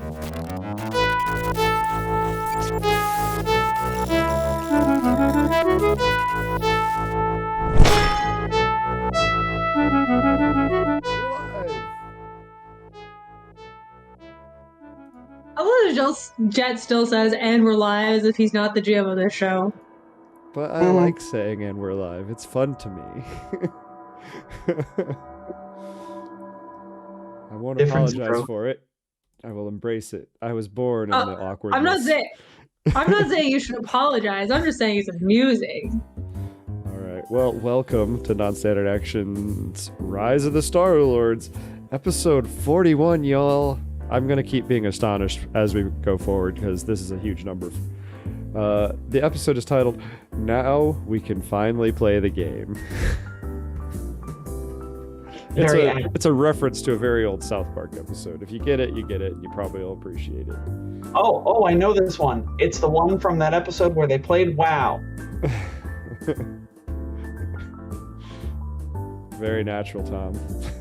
I love that Jet still says, and we're live, as if he's not the GM of this show. But I like saying, and we're live. It's fun to me. I won't apologize for it. I will embrace it. I was born in the awkwardness. I'm not saying you should apologize. I'm just saying it's amusing. All right. Well, welcome to Non-Standard Action's Rise of the Star-Lords, episode 41, y'all. I'm going to keep being astonished as we go forward because this is a huge number. The episode is titled, Now We Can Finally Play the Game. It's a reference to a very old South Park episode. If you get it, you get it, and you probably will appreciate it. Oh, I know this one. It's the one from that episode where they played WoW. Very natural, Tom.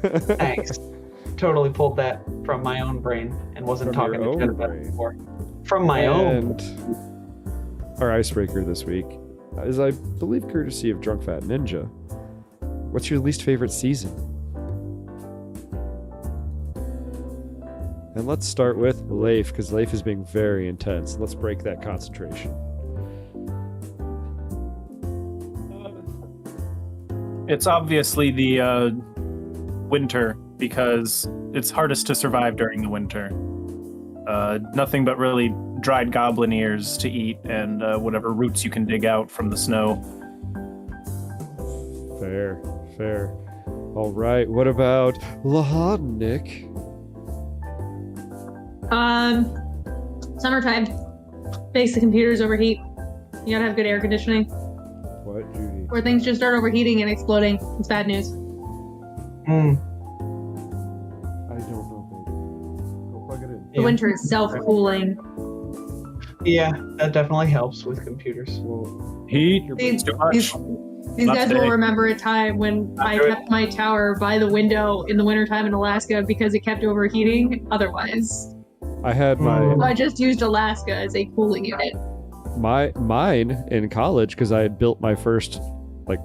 Thanks. Totally pulled that from my own brain and wasn't talking to Jen about it before. From my own. Our icebreaker this week is, I believe, courtesy of Drunk Fat Ninja. What's your least favorite season? And let's start with Leif, because Leif is being very intense. Let's break that concentration. It's obviously the winter, because it's hardest to survive during the winter. Nothing but really dried goblin ears to eat and whatever roots you can dig out from the snow. Fair. All right, what about Lahadnik? Summertime. Makes the computers overheat. You gotta have good air conditioning. What, Judy? Or things just start overheating and exploding. It's bad news. I don't know, baby. Go plug it in. The winter is self-cooling. Yeah, that definitely helps with computers. Well, heat. These guys will remember a time when I kept my tower by the window in the wintertime in Alaska because it kept overheating otherwise. I had my... So I just used Alaska as a cooling unit. Mine in college, because I had built my first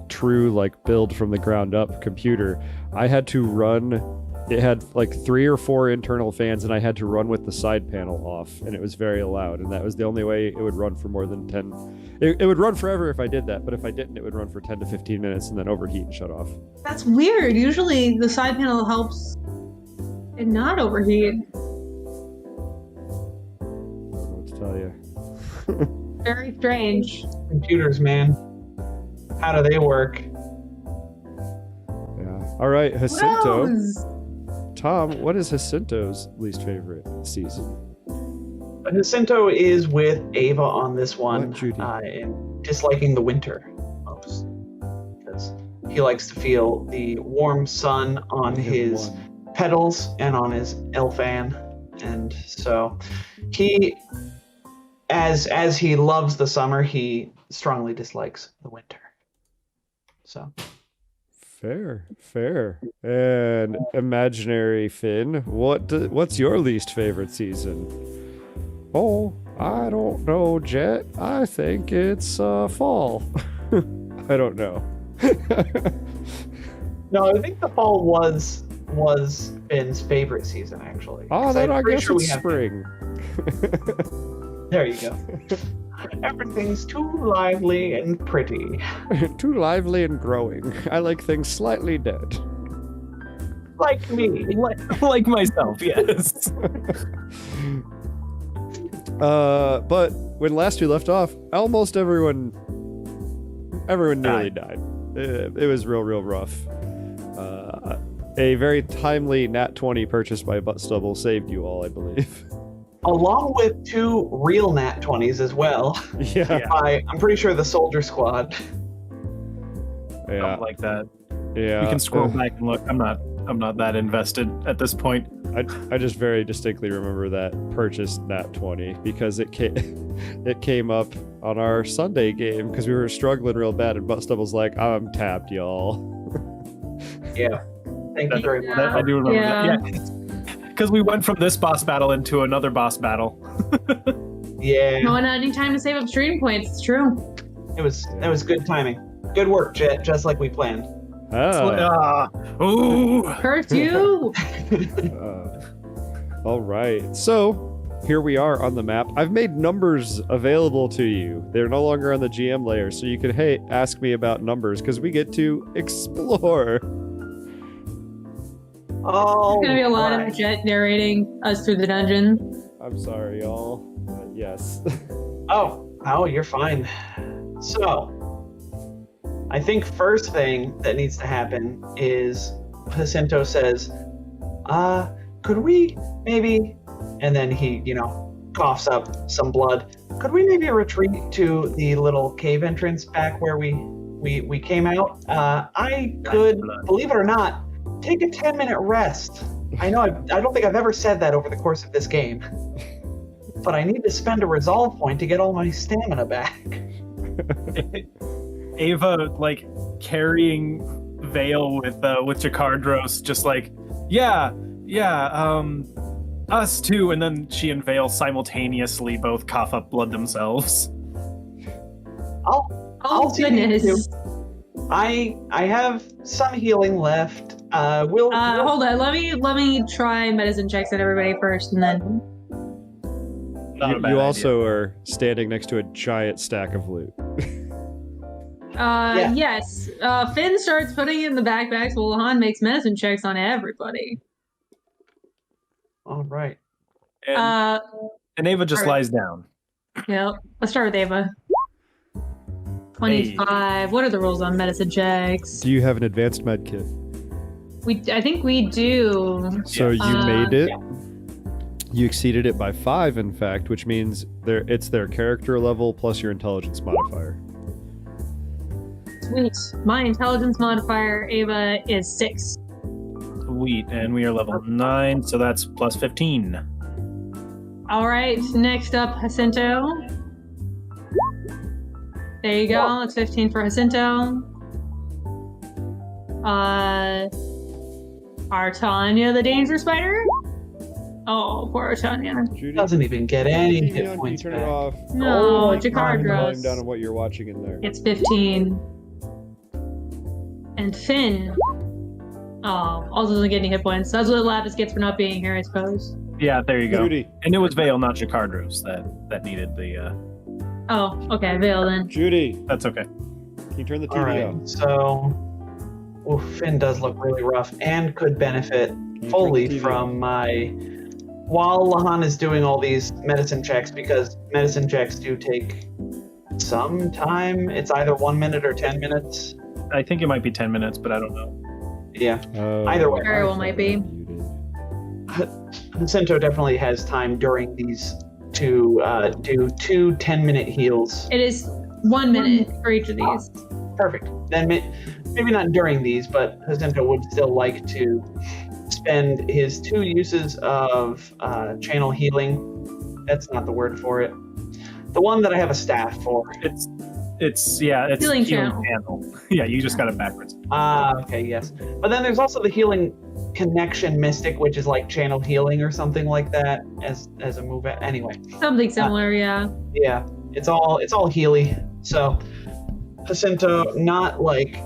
true build from the ground up computer. I had to run, it had 3 or 4 internal fans, and I had to run with the side panel off, and it was very loud, and that was the only way it would run for more than 10. It would run forever if I did that, but if I didn't, it would run for 10 to 15 minutes and then overheat and shut off. That's weird. Usually the side panel helps it not overheat. I don't know what to tell you. Very strange. Computers, man. How do they work? Yeah. All right, Jacinto. Tom, what is Jacinto's least favorite season? Jacinto is with Ava on this one, What, Judy? and disliking the winter most because he likes to feel the warm sun on his petals and on his elfan, and so he, as he loves the summer, he strongly dislikes the winter. So fair. And imaginary Finn, what's your least favorite season? Oh, I don't know, Jet. I think it's fall. I don't know. no, I think the fall was Finn's favorite season, actually. Oh, then I guess it's spring. There you go. Everything's too lively and pretty. Too lively and growing. I like things slightly dead. Like me. Like myself, yes. But when last we left off, almost everyone nearly died. It was real rough. A very timely Nat 20 purchased by Butt Stubble saved you all, I believe. Along with 2 real Nat 20s as well. Yeah. I'm pretty sure the Soldier Squad. Yeah. Something like that. Yeah. You can scroll back and look. I'm not that invested at this point. I just very distinctly remember that purchased Nat 20 because it came up on our Sunday game because we were struggling real bad, and Butt Stubble's like, I'm tapped, y'all. Yeah. Thank you very much. I do remember that. Yeah. because we went from this boss battle into another boss battle. Yeah. No, not any time to save up stream points. It's true. That was good timing. Good work, Jet, just like we planned. Ooh. Curse you! All right. So here we are on the map. I've made numbers available to you. They're no longer on the GM layer, so you can, hey, ask me about numbers because we get to explore. Oh, There's gonna be a lot of Jet narrating us through the dungeon. I'm sorry, y'all. But yes. Oh, you're fine. So, I think first thing that needs to happen is Jacinto says, could we maybe, and then he, coughs up some blood. Could we maybe retreat to the little cave entrance back where we came out? I could, believe it or not, take a 10-minute rest. I know, I don't think I've ever said that over the course of this game. But I need to spend a resolve point to get all my stamina back. Ava, carrying Vale with Jakardros, just us too, and then she and Vale simultaneously both cough up blood themselves. I'll see you too. I have some healing left. Hold on, let me try medicine checks on everybody first, and then. You also are standing next to a giant stack of loot. Yeah. Yes. Finn starts putting it in the backpacks while Han makes medicine checks on everybody. All right. And Ava just lies down. Yep. Let's start with Ava. 25. Hey. What are the rules on medicine checks? Do you have an advanced med kit? I think we do. So you made it. Yeah. You exceeded it by 5, in fact, which means it's their character level plus your intelligence modifier. Sweet. My intelligence modifier, Ava, is 6. Sweet, and we are level 9, so that's plus 15. All right, next up, Jacinto. There you go. It's 15 for Jacinto. Artania, the danger spider. Oh, poor Artania. Judy doesn't even get any hit points back. No, Jakardros. I'm down on what you're watching in there. It's 15. And Finn. Oh, also doesn't get any hit points. That's what Lapis gets for not being here, I suppose. Yeah, there you go. Judy. And it was Vale, not Jakardros, that needed the. Oh, okay, Vale then. Judy. That's okay. Can you turn the TV All right, off? so Finn does look really rough and could benefit fully from my. While Lahan is doing all these medicine checks, because medicine checks do take some time. It's either 1 minute or 10 minutes. I think it might be 10 minutes, but I don't know. Yeah. Either way. Very well might be. Jacinto definitely has time during these to do 2 10-minute heals. It is 1 minute for each of these. Perfect. Then maybe not during these, but Jacinto would still like to spend his 2 uses of channel healing. That's not the word for it. The one that I have a staff for. It's healing channel. Yeah, you just got it backwards. Okay, yes. But then there's also the healing connection mystic, which is like channel healing or something like that as a move. Anyway. Something similar, yeah. Yeah, it's all Healy. So Jacinto, not like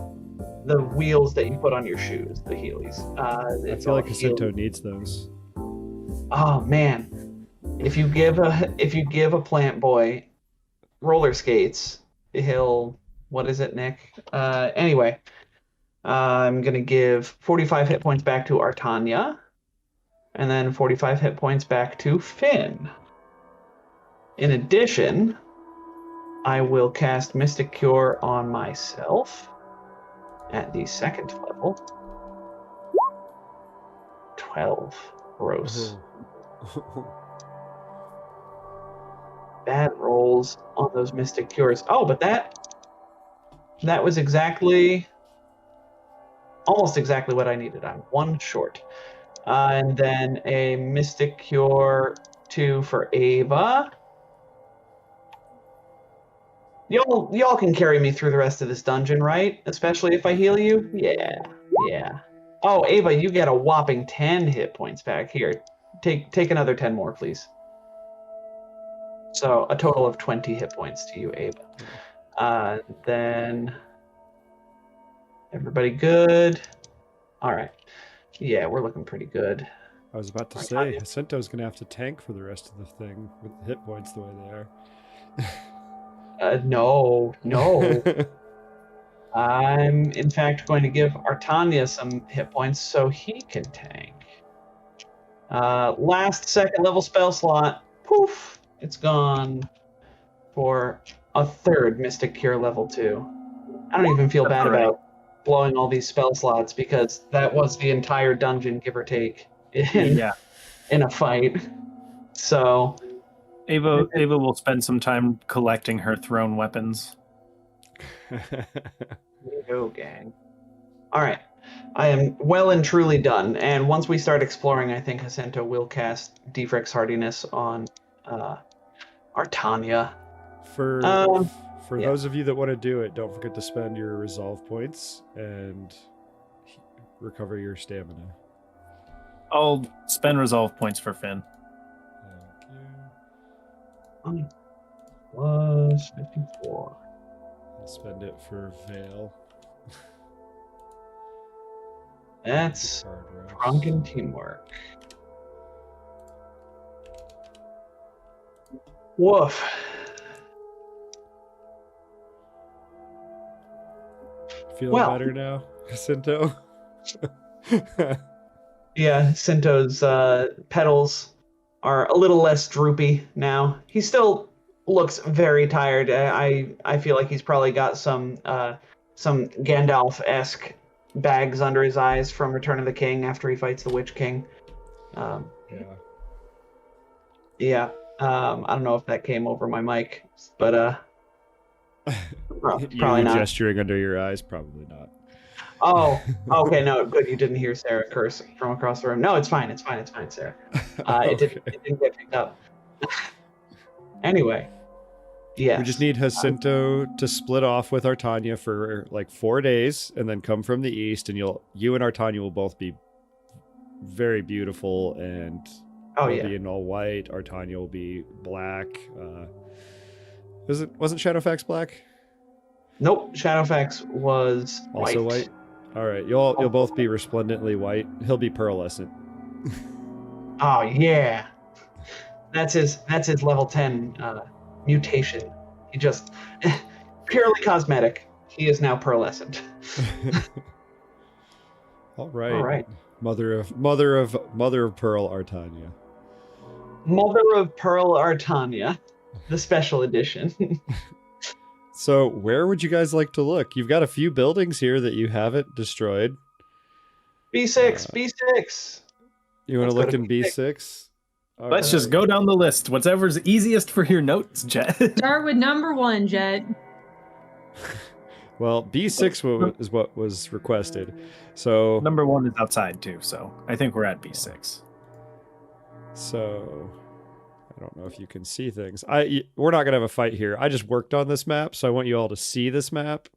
the wheels that you put on your shoes, the Heelys. I feel like Jacinto needs those. Oh man, if you give a plant boy roller skates, he'll. What is it, Nick? Anyway, I'm gonna give 45 hit points back to Artania, and then 45 hit points back to Finn. In addition, I will cast Mystic Cure on myself at the 2nd level. 12. Gross. Bad rolls on those Mystic Cures. Oh, but that was almost exactly what I needed. I'm 1 short. And then a Mystic Cure 2 for Ava. Y'all can carry me through the rest of this dungeon, right? Especially if I heal you? Yeah. Oh, Ava, you get a whopping 10 hit points back here. take another 10 more, please. So a total of 20 hit points to you, Ava. Then everybody good? All right. Yeah, we're looking pretty good. I was about to say, Jacinto's going to have to tank for the rest of the thing with the hit points the way they are. No. I'm, in fact, going to give Artania some hit points so he can tank. Last second level spell slot. Poof! It's gone for a third Mystic Cure level 2. I don't even feel bad about blowing all these spell slots because that was the entire dungeon, give or take, in a fight. So Ava will spend some time collecting her thrown weapons. Go, gang. All right. I am well and truly done. And once we start exploring, I think Jacinto will cast Defrix Hardiness on Artania. For those of you that want to do it, don't forget to spend your resolve points and recover your stamina. I'll spend resolve points for Finn. Thank you. Plus 54. I'll spend it for Vale. That's drunken teamwork. Woof. Feeling better now, Jacinto? Yeah, Cinto's petals are a little less droopy now. He still looks very tired. I feel like he's probably got some Gandalf-esque bags under his eyes from Return of the King after he fights the Witch King. Yeah. I don't know if that came over my mic, but probably not. Gesturing under your eyes, probably not. Oh, okay, no, good. You didn't hear Sarah curse from across the room. No, it's fine, Sarah. Okay. It didn't get picked up. Anyway, yeah. We just need Jacinto to split off with Artania for like 4 days, and then come from the east, and you and Artania will both be very beautiful, and be in all white. Artania will be black. Wasn't Shadowfax black? Nope, Shadowfax was also white. All right, you'll both be resplendently white. He'll be pearlescent. Oh yeah, that's his level 10 mutation. He just purely cosmetic. He is now pearlescent. All right. Mother of Pearl Artania. Mother of Pearl Artania, the special edition. So where would you guys like to look? You've got a few buildings here that you haven't destroyed. B6. You want to look in B6? Let's just go down the list. Whatever's easiest for your notes, Jet. Start with number 1, Jet. Well, B6 is what was requested. So number 1 is outside too, so I think we're at B6. So I don't know if you can see things. We're not gonna have a fight here. I just worked on this map, so I want you all to see this map.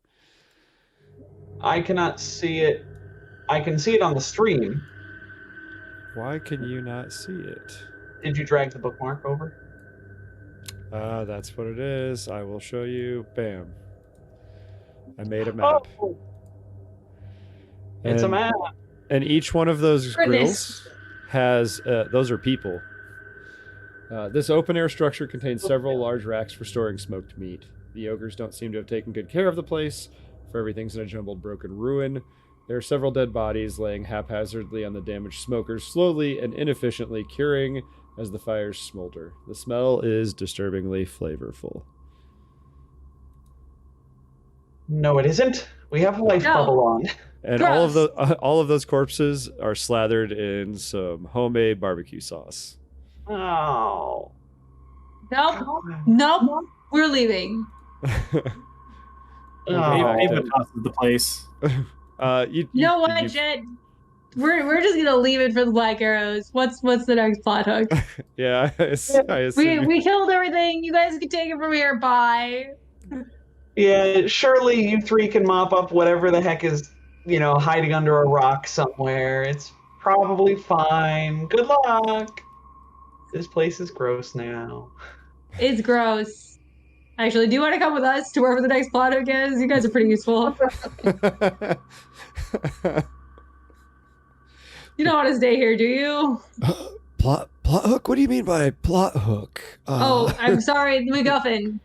I cannot see it. I can see it on the stream. Why can you not see it? Did you drag the bookmark over? That's what it is. I will show you. Bam. I made a map. Oh, it's a map. And each one of those grills has, those are people. This open air structure contains several large racks for storing smoked meat. The ogres don't seem to have taken good care of the place, for everything's in a jumbled broken ruin. There are several dead bodies laying haphazardly on the damaged smokers, slowly and inefficiently curing as the fires smolder. The smell is disturbingly flavorful. No, it isn't. We have a life bubble on. And Gross. all of those corpses are slathered in some homemade barbecue sauce. Oh. Nope. We're leaving. Ava tosses the place. You know what, Jet? We're just gonna leave it for the Black Arrows. What's the next plot hook? Yeah, I assume. We killed everything. You guys can take it from here. Bye. Yeah, surely you three can mop up whatever the heck is, hiding under a rock somewhere. It's probably fine. Good luck. This place is gross now. It's gross. Actually, do you want to come with us to wherever the next plot hook is? You guys are pretty useful. You don't want to stay here, do you? Plot hook? What do you mean by plot hook? Oh, I'm sorry, the MacGuffin.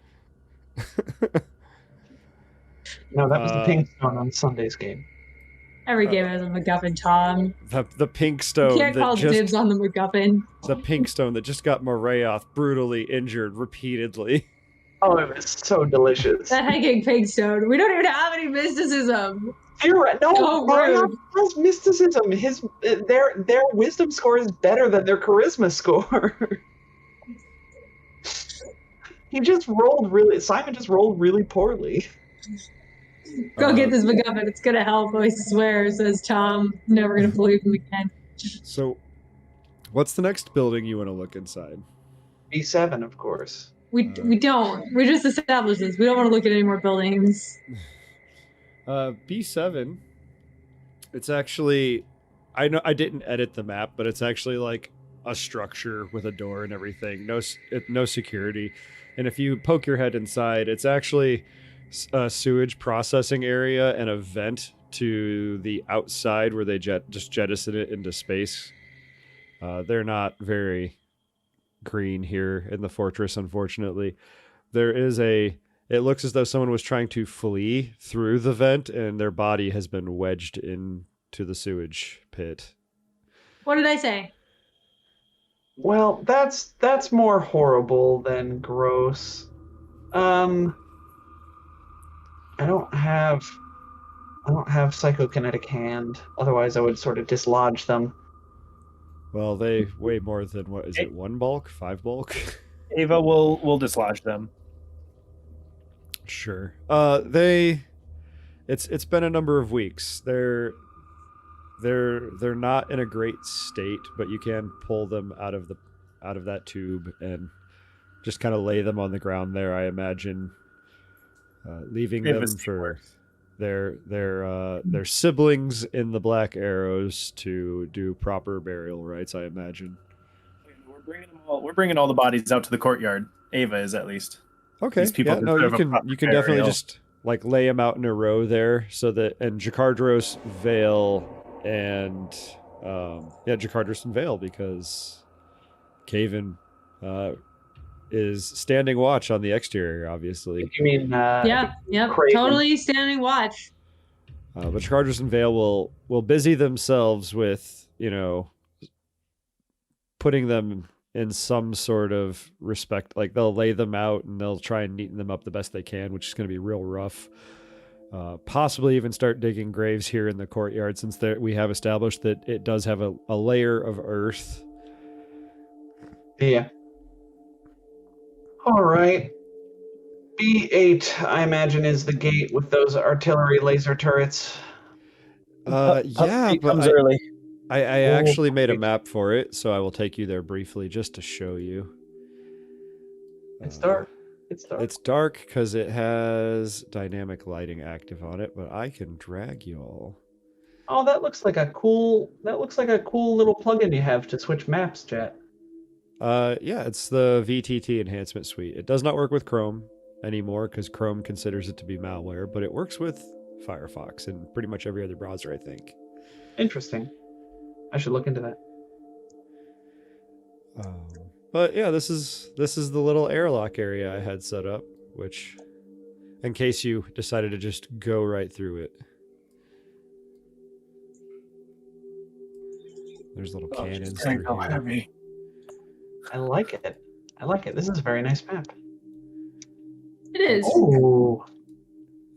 No, that was the pink stone on Sunday's game. Every game has a MacGuffin, Tom. The pink stone. You can't call dibs on the MacGuffin. The pink stone that just got Morayoth brutally injured repeatedly. Oh, it was so delicious. That hanging pink stone. We don't even have any mysticism. You're right. No, So Mario rude. has mysticism. Their wisdom score is better than their charisma score. Simon just rolled really poorly. Go get this MacGuffin. It's gonna help. I swear, says Tom. Never gonna believe him again. So, what's the next building you want to look inside? B7, of course. We don't. We just established this. We don't want to look at any more buildings. B7. It's actually, I know I didn't edit the map, but it's actually like a structure with a door and everything. No security. And if you poke your head inside, it's actually a sewage processing area and a vent to the outside where they just jettison it into space. They're not very green here in the fortress, unfortunately. It looks as though someone was trying to flee through the vent and their body has been wedged into the sewage pit. What did I say? Well, that's more horrible than gross. I don't have psychokinetic hand. Otherwise, I would sort of dislodge them. Well, they weigh more than, what is it, 1 bulk? 5 bulk? Ava will dislodge them. Sure. It's been a number of weeks. They're not in a great state, but you can pull them out of that tube and just kind of lay them on the ground there, I imagine. Leaving them for their siblings in the Black Arrows to do proper burial rites, I imagine. We're bringing all the bodies out to the courtyard. Ava is, at least. Okay. These people you can definitely just like lay them out in a row there, and Jakardros, Vale, and Jakardros and Vale, because Caven is standing watch on the exterior, obviously. You mean Yep, Craven. totally standing watch. But Jakardros and Vale will busy themselves with, putting them in some sort of respect. Like, they'll lay them out and they'll try and neaten them up the best they can, which is going to be real rough. Possibly even start digging graves here in the courtyard, since we have established that it does have a layer of earth. Yeah. All right. B8, I imagine, is the gate with those artillery laser turrets. Yeah, but comes early. I actually made a map for it, so I will take you there briefly just to show you. It's dark. It's dark because it has dynamic lighting active on it, but I can drag you all. Oh, that looks like a cool little plugin you have to switch maps, chat. Yeah, it's the VTT enhancement suite. It does not work with Chrome anymore because Chrome considers it to be malware, but it works with Firefox and pretty much every other browser, I think. Interesting. I should look into that. But yeah, this is the little airlock area I had set up, which, in case you decided to just go right through it. There's little cannons through here. I like it. This is a very nice map. It is. Oh.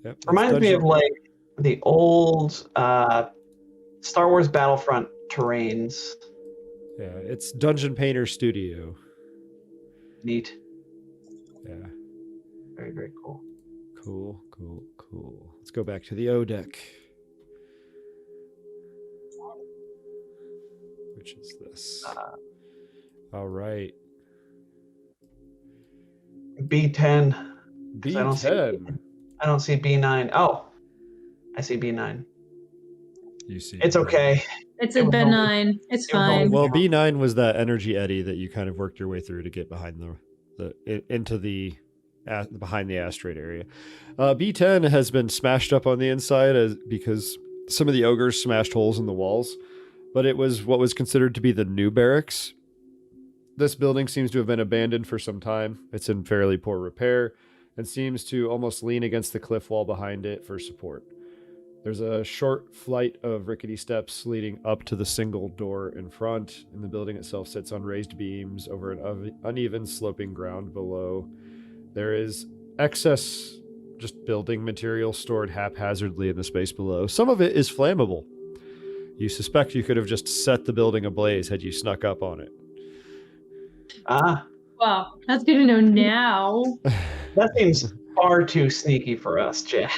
Yep, Reminds me of like the old Star Wars Battlefront terrains. Yeah, it's Dungeon Painter Studio. Neat. Yeah. Very, very cool. Cool. Let's go back to the O deck. Which is this. All right. B10. B10. I don't see B9. Oh, I see B9. You see. It's okay. It's It a was bed only- 9. It's it was only- fine. Well, B9 was that energy eddy that you kind of worked your way through to get behind into the behind the asteroid area. B10 has been smashed up on the inside because some of the ogres smashed holes in the walls, but it was what was considered to be the new barracks. This building seems to have been abandoned for some time. It's in fairly poor repair and seems to almost lean against the cliff wall behind it for support. There's a short flight of rickety steps leading up to the single door in front, and the building itself sits on raised beams over an uneven sloping ground below. There is excess just building material stored haphazardly in the space below. Some of it is flammable. You suspect you could have just set the building ablaze had you snuck up on it. Ah, Wow, that's good to know now. that seems far too sneaky for us, Chad.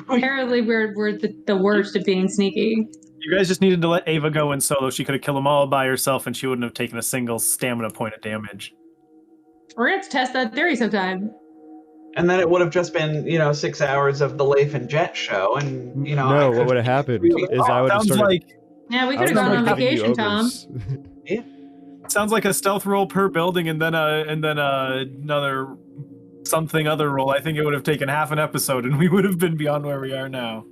Apparently, we're the worst at being sneaky. You guys just needed to let Ava go in solo. She could have killed them all by herself, and she wouldn't have taken a single stamina point of damage. We're gonna have to test that theory sometime. And then it would have just been, 6 hours of the Leif and Jet show, and No, what would have happened is I would have Sounds started. Yeah, we I could would have gone on started giving you vacation, Tom. ogres. Sounds like a stealth roll per building, and then another something other roll. I think it would have taken half an episode, and we would have been beyond where we are now.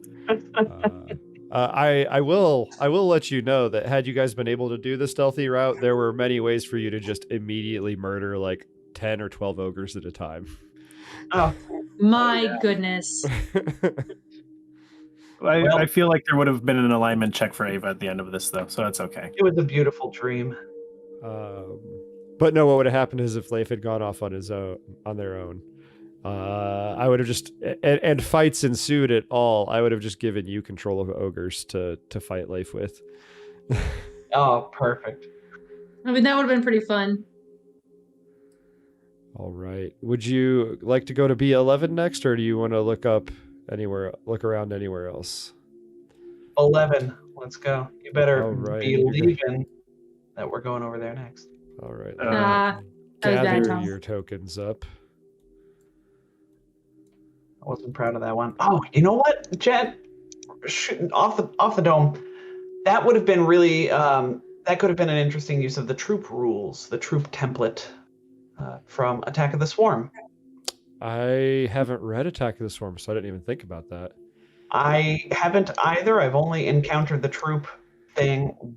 I will let you know that had you guys been able to do the stealthy route, there were many ways for you to just immediately murder like 10 or 12 ogres at a time. Oh, My goodness. I feel like there would have been an alignment check for Ava at the end of this, though, so that's okay. it was a beautiful dream. But no, what would have happened is if Leif had gone off on their own, I would have just and fights ensued at all. I would have just given you control of ogres to fight Leif with. Oh, perfect. I mean, that would have been pretty fun. All right. Would you like to go to B11 next, or do you want to look around anywhere else? 11. Let's go. You better All right. be leaving that we're going over there next. All right. That was bad, Gather Tom. your tokens up. I wasn't proud of that one. Oh, you know what, Chad? Shooting off the dome. That would have been really. That could have been an interesting use of the troop rules, the troop template from Attack of the Swarm. I haven't read Attack of the Swarm, so I didn't even think about that. I haven't either. I've only encountered the troop thing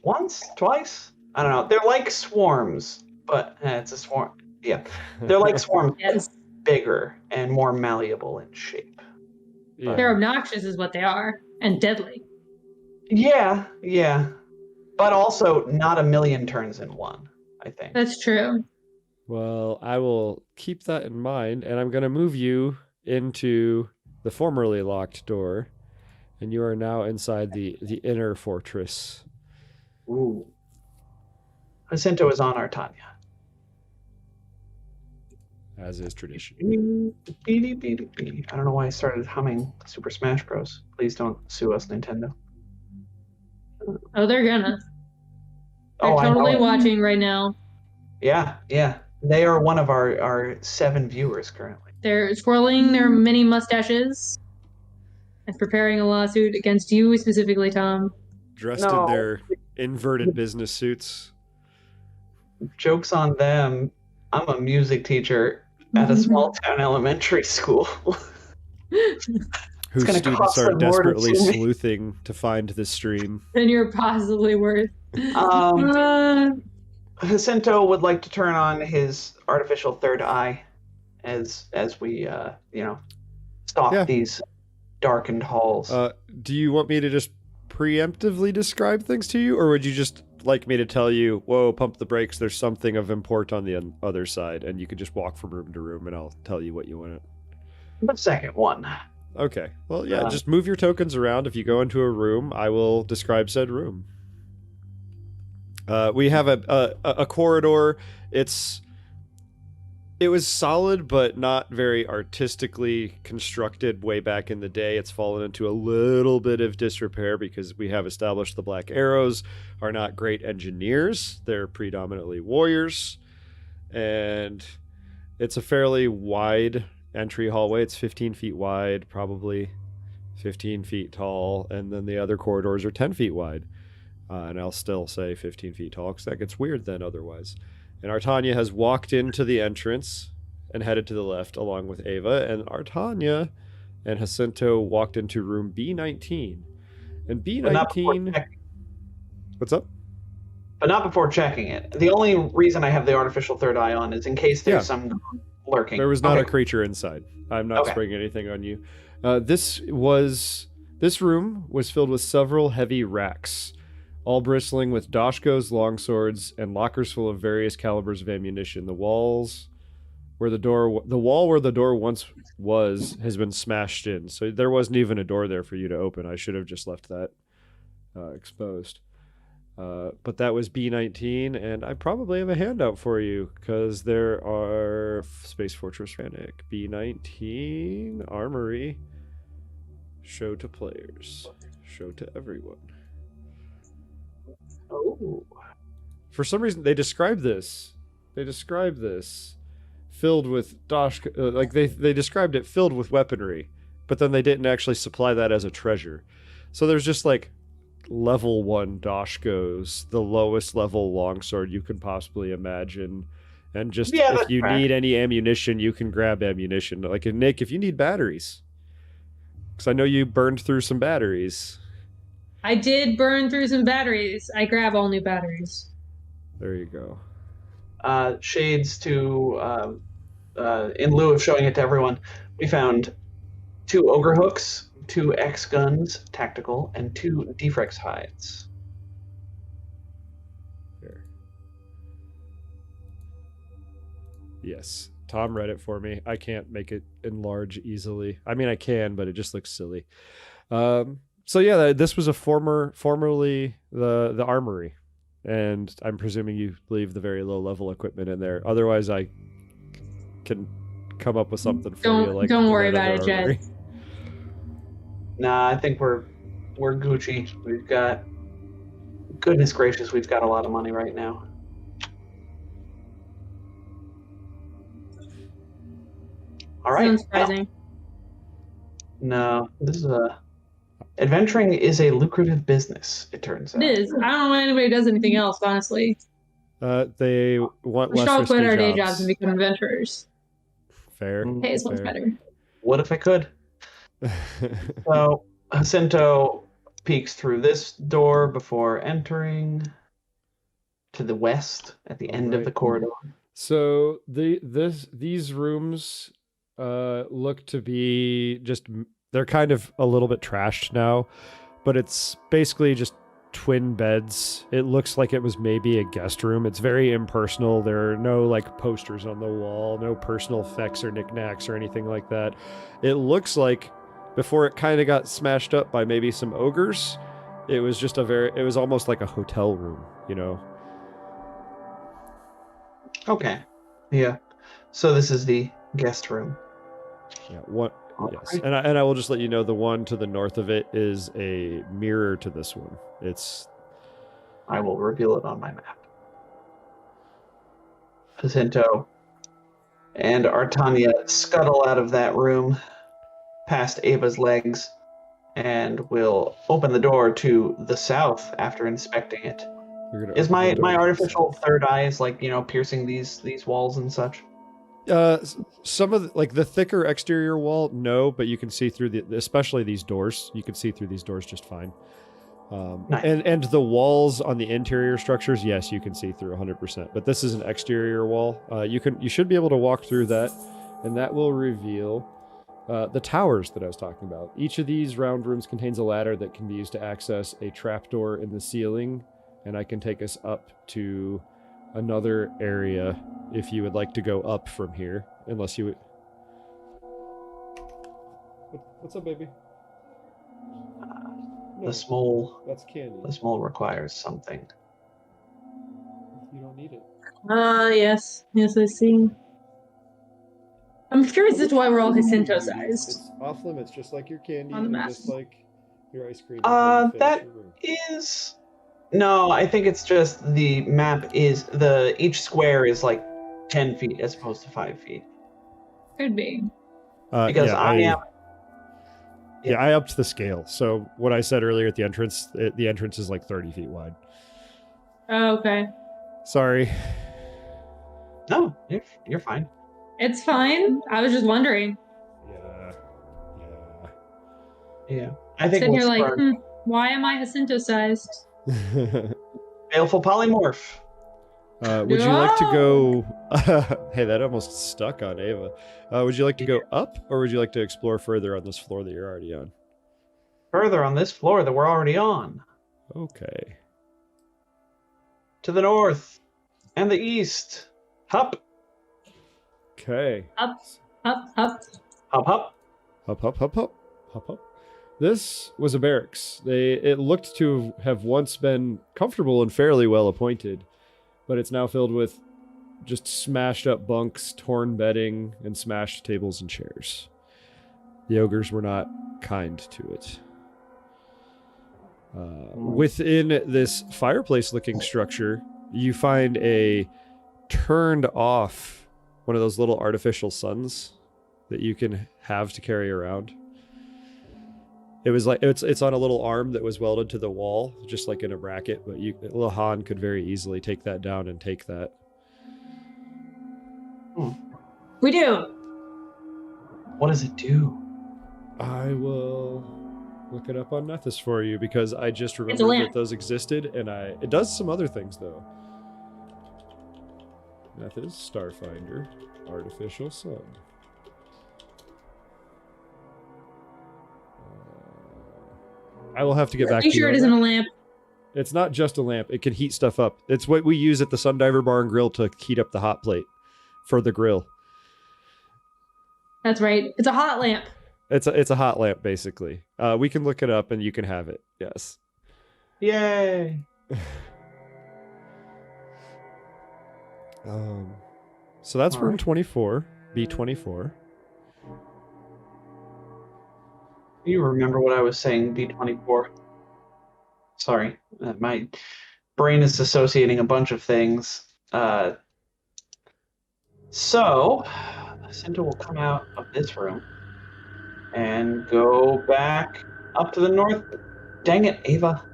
once, twice. I don't know. They're like swarms, but it's a swarm. Yeah, they're like swarms, Yes. bigger and more malleable in shape. Yeah. They're obnoxious is what they are. And deadly. Yeah, but also not a million turns in one, I think. That's true. Well, I will keep that in mind, and I'm going to move you into the formerly locked door, and you are now inside the inner fortress. Ooh. Jacinto is on our Tanya. As is tradition. I don't know why I started humming Super Smash Bros. Please don't sue us, Nintendo. Oh, they're gonna. They're Oh, I know totally it. watching right now. Yeah. They are one of our 7 viewers currently. They're twirling their mini mustaches and preparing a lawsuit against you specifically, Tom. Dressed No. in their inverted business suits. Joke's on them. I'm a music teacher at a small town elementary school. Whose gonna students cost are them more to desperately sue me. sleuthing to find this stream. Then you're possibly worth. Jacinto would like to turn on his artificial third eye as we stalk Yeah. these darkened halls. Do you want me to just preemptively describe things to you, or would you just like me to tell you, whoa, pump the brakes, there's something of import on the other side, and you could just walk from room to room and I'll tell you what you want? The second one. Okay. Well, yeah, just move your tokens around. If you go into a room, I will describe said room. We have a corridor. It was solid, but not very artistically constructed way back in the day. It's fallen into a little bit of disrepair because we have established the Black Arrows are not great engineers. They're predominantly warriors. And it's a fairly wide entry hallway. It's 15 feet wide, probably 15 feet tall. And then the other corridors are 10 feet wide. And I'll still say 15 feet tall because that gets weird then otherwise. And Artania has walked into the entrance and headed to the left along with Ava. And Artania and Jacinto walked into room B19. And B19... What's up? But not before checking it. The only reason I have the artificial third eye on is in case there's some lurking. There was not a creature inside. I'm not spraying anything on you. This room was filled with several heavy racks, all bristling with dashkos, longswords, and lockers full of various calibers of ammunition. The wall where the door once was has been smashed in, so there wasn't even a door there for you to open. I should have just left that exposed. But that was B19, and I probably have a handout for you because there are Space Fortress Rannick, B19, Armory, show to players, show to everyone. Oh. For some reason, they describe this filled with they described it filled with weaponry, but then they didn't actually supply that as a treasure. So there's just like level 1 dashkos, the lowest level longsword you could possibly imagine, and just if you need any ammunition, you can grab ammunition. Like Nick, if you need batteries, because I know you burned through some batteries. I did burn through some batteries. I grab all new batteries. There you go. Shades to in lieu of showing it to everyone, we found 2 ogre hooks, 2 X guns, tactical, and 2 Defrex hides. Here. Yes, Tom read it for me. I can't make it enlarge easily. I mean, I can, but it just looks silly. So yeah, this was formerly the armory, and I'm presuming you leave the very low level equipment in there. Otherwise, I can come up with something for you. Like don't worry about it, Jed. Nah, I think we're Gucci. We've got, goodness gracious, we've got a lot of money right now. All right. Sounds surprising. No, this is adventuring is a lucrative business, it turns out. It is. I don't know why anybody does anything else, honestly. They want We should less all quit risky our day jobs. jobs and become adventurers. Fair. Hey, it's much fair. better. What if I could? So Jacinto peeks through this door before entering to the west at the end of the corridor. So these rooms look to be they're kind of a little bit trashed now, but it's basically just twin beds. It looks like it was maybe a guest room. It's very impersonal. There are no like posters on the wall, no personal effects or knickknacks or anything like that. It looks like before it kind of got smashed up by maybe some ogres, it was just it was almost like a hotel room, you know? Okay. Yeah. So this is the guest room. Yeah. Yes. Right. And I will just let you know the one to the north of it is a mirror to this one. I will reveal it on my map. Jacinto and Artania scuttle out of that room past Ava's legs and will open the door to the south after inspecting it. Is my artificial third eye is like, piercing these walls and such? Some of the thicker exterior wall, no, but you can see through especially these doors. You can see through these doors just fine. Nice. And the walls on the interior structures, yes, you can see through 100%. But this is an exterior wall. You should be able to walk through that, and that will reveal the towers that I was talking about. Each of these round rooms contains a ladder that can be used to access a trapdoor in the ceiling, and I can take us up to another area if you would like to go up from here, unless you would. What's up, baby? The small. That's candy. The small requires something. You don't need it. Yes, I see. I'm curious as to why we're all Jacinto sized. It's off limits, just like your candy On the and map. just like your ice cream. That is. No, I think it's just the map is each square is like 10 feet as opposed to 5 feet. Could be. Because Yeah, I upped the scale. So what I said earlier at the entrance, the entrance is like 30 feet wide. Oh, okay. Sorry. No, you're fine. It's fine. I was just wondering. Yeah. I think Sitting here we'll like, start. why am I Jacinto-sized? Baleful polymorph. Would you like to go... hey, that almost stuck on Ava. Would you like to go up, or would you like to explore further on this floor that you're already on? Further on this floor that we're already on. Okay. To the north and the east. Hup. Okay. Up, up, up. Hup, hup. Hup, hup, hup, hup. Hup, hup. This was a barracks. It looked to have once been comfortable and fairly well appointed, but it's now filled with just smashed up bunks, torn bedding, and smashed tables and chairs. The ogres were not kind to it. Within this fireplace-looking structure, you find a turned off one of those little artificial suns that you can have to carry around. It was like it's on a little arm that was welded to the wall, just like in a bracket. But little Han could very easily take that down and take that. We do. What does it do? I will look it up on Nethys for you because I just It's a remembered lamp. that those existed, and it does some other things though. Nethys Starfinder, artificial sun. I will have to get back to Pretty you. sure on it isn't that. a lamp. It's not just a lamp. It can heat stuff up. It's what we use at the Sundiver Bar and Grill to heat up the hot plate for the grill. That's right. It's a hot lamp. It's a hot lamp, basically. We can look it up and you can have it. Yes. Yay. So that's All room right. 24, B24. You remember what I was saying, B24. Sorry, my brain is associating a bunch of things. So, Cinta will come out of this room and go back up to the north. Dang it, Ava.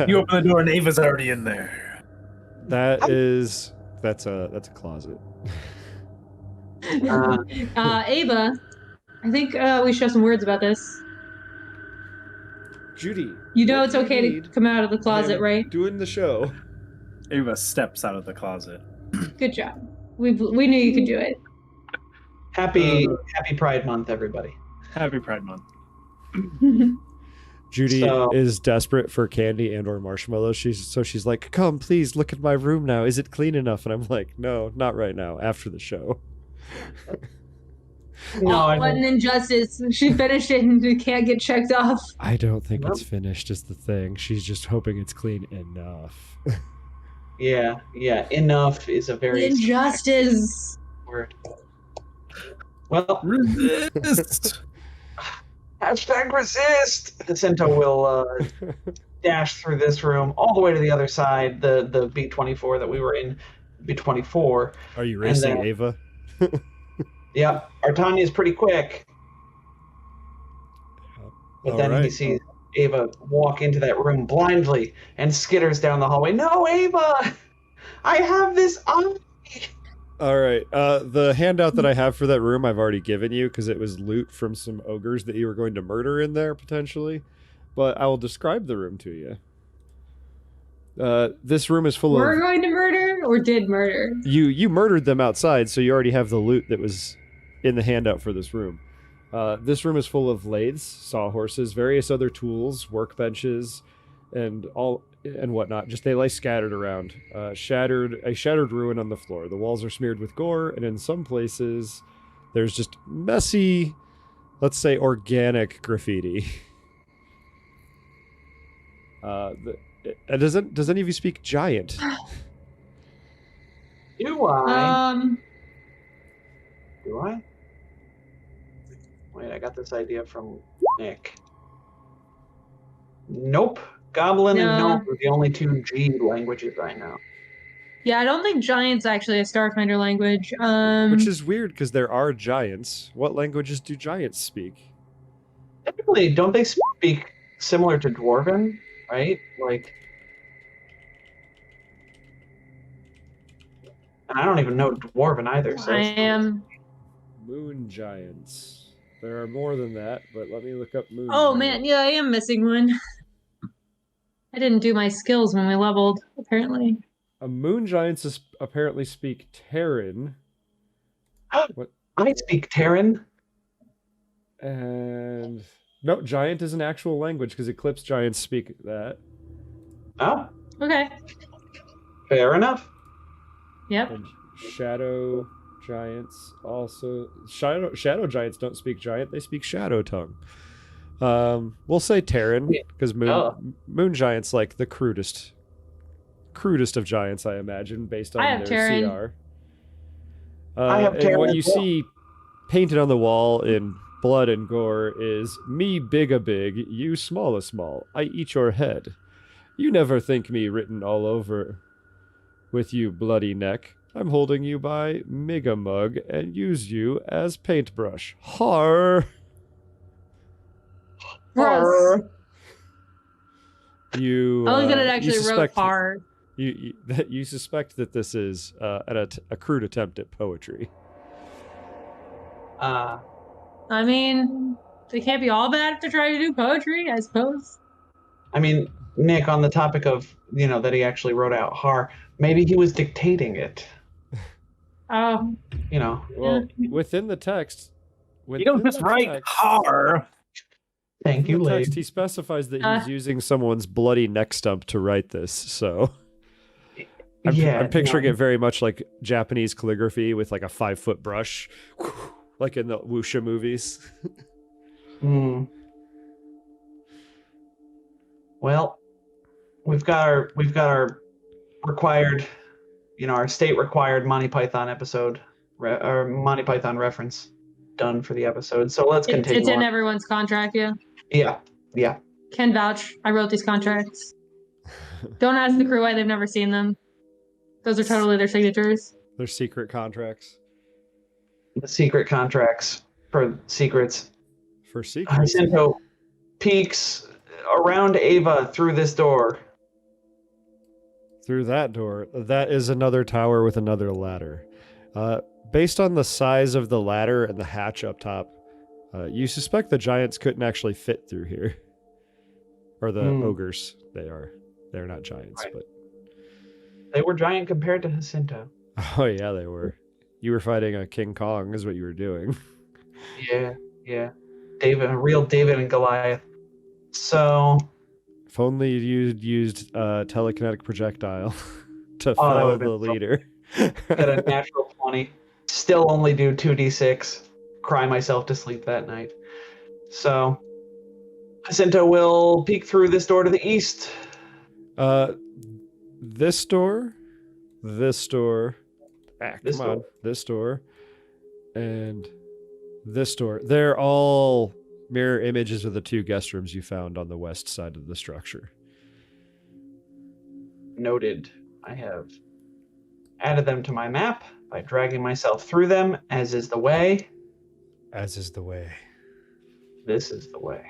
You open the door and Ava's already in there. That's a closet. Ava, I think we should have some words about this. Judy. You know what it's do you okay to need? come out of the I closet, am right? Doing the show. Ava steps out of the closet. Good job. We knew you could do it. Happy Pride Month, everybody. Happy Pride Month. Judy So- is desperate for candy and or marshmallows. She's like, come, please look at my room now. Is it clean enough? And I'm like, no, not right now. After the show. No, I what don't. an injustice. She finished it and it can't get checked off. I don't think Nope. it's finished is the thing. She's just hoping it's clean enough. Yeah. Enough is a very Injustice. word. Well, Resist! hashtag resist. The Cinta will dash through this room all the way to the other side, the B24 that we were in, B24. Are you racing, then- Ava? Yep, Artania's pretty quick. But All then he right. sees Ava walk into that room blindly and skitters down the hallway. No, Ava! I have this on me! All right. The handout that I have for that room I've already given you because it was loot from some ogres that you were going to murder in there potentially. But I will describe the room to you. This room is full We're of... going to murder or did murder? You murdered them outside, so you already have the loot that was in the handout for this room. This room is full of lathes, sawhorses, various other tools, workbenches, and whatnot. Just they lay scattered around. A shattered ruin on the floor. The walls are smeared with gore, and in some places, there's just messy, let's say, organic graffiti. Does any of you speak giant? Do I? Um, Do I? Wait, I got this idea from Nick. Nope. Goblin and No. Nope are the only two G languages I know. yeah, I don't think giant's actually a Starfinder language. Which is weird because there are giants. What languages do giants speak? Technically, don't they speak similar to Dwarven, right? Like, and I don't even know Dwarven either. So I am. Moon giants. There are more than that, but let me look up moon. Oh giants. man, yeah, I am missing one. I didn't do my skills when we leveled, apparently. A moon giants apparently speak Terran. What? I speak Terran. And no, giant is an actual language because Eclipse giants speak that. Oh, Okay. fair enough. Yep. And shadow giants also. Shadow giants don't speak giant; they speak shadow tongue. We'll say Terran because moon giants like the crudest of giants, I imagine, based on I have their Terran. CR. I have and Terran what as you well. see painted on the wall in blood and gore is me big a big, you small a small. I eat your head. You never think me written all over with you bloody neck. I'm holding you by mega mug and use you as paintbrush. Har. Gross. You. I was gonna you actually wrote suspect hard. you suspect that this is a crude attempt at poetry. I mean, they can't be all bad if they're trying to do poetry, I suppose. I mean, Nick, on the topic of that he actually wrote out Har, maybe he was dictating it. Oh. Well, within the text, You don't just write "har." Thank you, in the Lade. text, he specifies that he's using someone's bloody neck stump to write this. So I'm picturing it very much like Japanese calligraphy with like a 5-foot brush, like in the wuxia movies. Well, we've got our required, our state required Monty Python episode, or Monty Python reference done for the episode. So let's continue. It's in on. everyone's contract, yeah. Yeah. Can vouch. I wrote these contracts. Don't ask the crew why they've never seen them. Those are totally their signatures. They're secret contracts. The secret contracts for secrets. For secrets. Jacinto peeks around Ava through this door. Through that door. That is another tower with another ladder. Based on the size of the ladder and the hatch up top, you suspect the giants couldn't actually fit through here. Or the ogres. They're not giants, Right. but They were giant compared to Jacinto. oh yeah, they were. You were fighting a King Kong is what you were doing. Yeah. A real David and Goliath. So If only you'd used telekinetic projectile to that follow would've the been so- leader. get a natural 20. Still only do 2d6. Cry myself to sleep that night. So Jacinto will peek through this door to the east. This door, this door, This come on, door. this door, and this door. They're all mirror images of the 2 guest rooms you found on the west side of the structure. Noted. I have added them to my map by dragging myself through them, as is the way. As is the way. This is the way.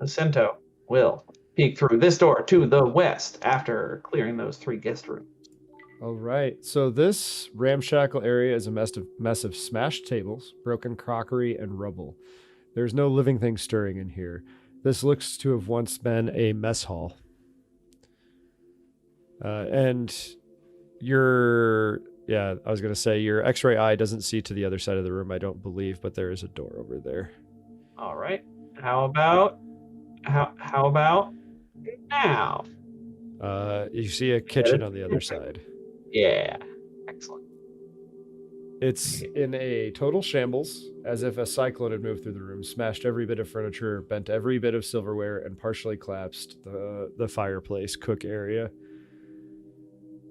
Jacinto will peek through this door to the west after clearing those 3 guest rooms. All right. So this ramshackle area is a mess of smashed tables, broken crockery, and rubble. There's no living thing stirring in here. This looks to have once been a mess hall. And your X-ray eye doesn't see to the other side of the room, I don't believe, but there is a door over there. All right. How about now? You see a kitchen on the other side. Yeah. Excellent. It's in a total shambles, as if a cyclone had moved through the room, smashed every bit of furniture, bent every bit of silverware, and partially collapsed the fireplace cook area.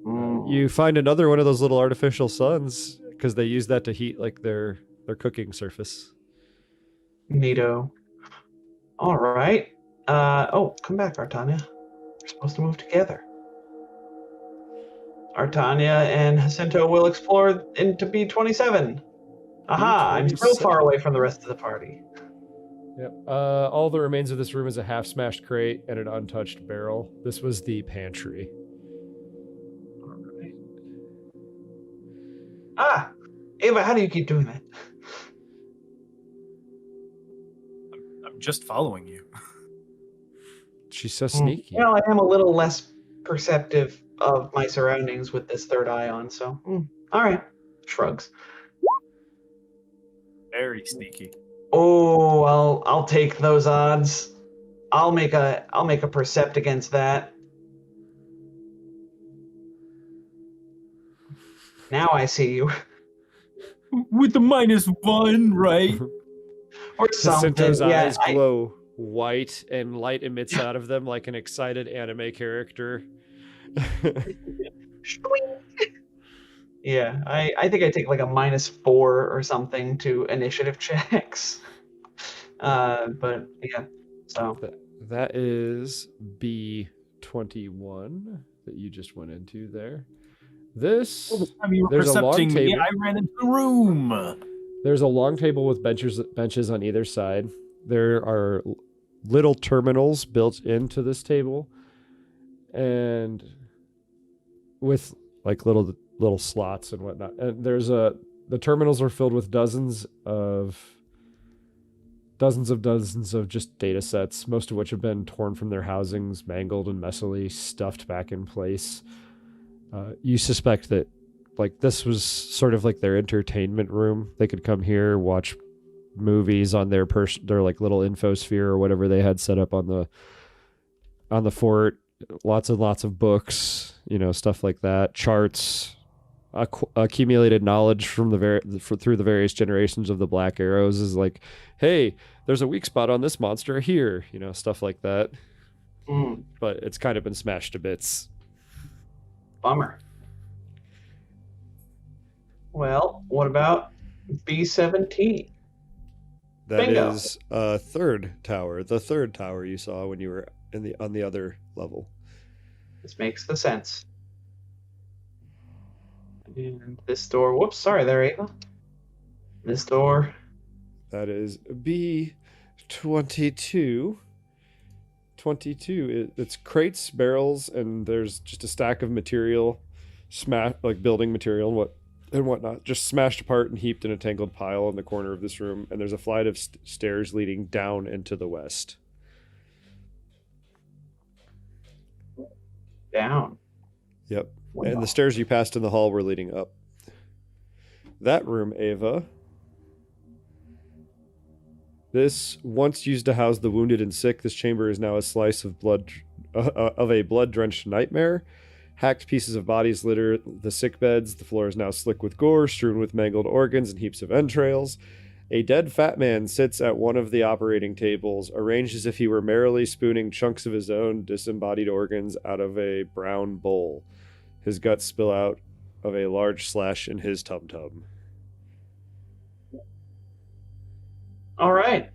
You find another one of those little artificial suns, because they use that to heat like their cooking surface. Neato. All right. Come back, Artania. We're supposed to move together. Artania and Jacinto will explore into B27. Aha, I'm still far away from the rest of the party. Yep. All the remains of this room is a half-smashed crate and an untouched barrel. This was the pantry. Alright. Ah! Ava, how do you keep doing that? I'm just following you. She's so sneaky. Well, I am a little less perceptive of my surroundings with this third eye on, so all right. Shrugs. Very sneaky. Oh, I'll take those odds. I'll make a percept against that. Now I see you. With the -1, right? Or something. Jacinto's Yeah, eyes glow white and light emits out of them like an excited anime character. Yeah, I think I take like a -4 or something to initiative checks. But yeah, so That is B21 that you just went into there. This Time you were there's a long percepting me, table. I ran into the room. There's a long table with benches on either side. There are little terminals built into this table, and with like little slots and whatnot. And the terminals are filled with dozens of just data sets, most of which have been torn from their housings, mangled and messily stuffed back in place. You suspect that like this was sort of like their entertainment room. They could come here, watch movies on their like little infosphere or whatever they had set up on the fort. Lots and lots of books, stuff like that. Charts, accumulated knowledge from through the various generations of the Black Arrows is like, hey, there's a weak spot on this monster here, stuff like that. But it's kind of been smashed to bits. Bummer. Well, what about B17? That Bingo. is third tower. The third tower you saw when you were on the other level. This makes the sense. And this door. Whoops, sorry there, Ava. This door. That is B22. 22. It's crates, barrels, and there's just a stack of material, like building material and whatnot, just smashed apart and heaped in a tangled pile in the corner of this room. And there's a flight of stairs leading down into the west. Down. Yep. Wow. And the stairs you passed in the hall were leading up. That room, Ava. This once used to house the wounded and sick. This chamber is now a slice of a blood-drenched nightmare. Hacked pieces of bodies litter the sick beds. The floor is now slick with gore, strewn with mangled organs and heaps of entrails. A dead fat man sits at one of the operating tables, arranged as if he were merrily spooning chunks of his own disembodied organs out of a brown bowl. His guts spill out of a large slash in his tum-tum. All right.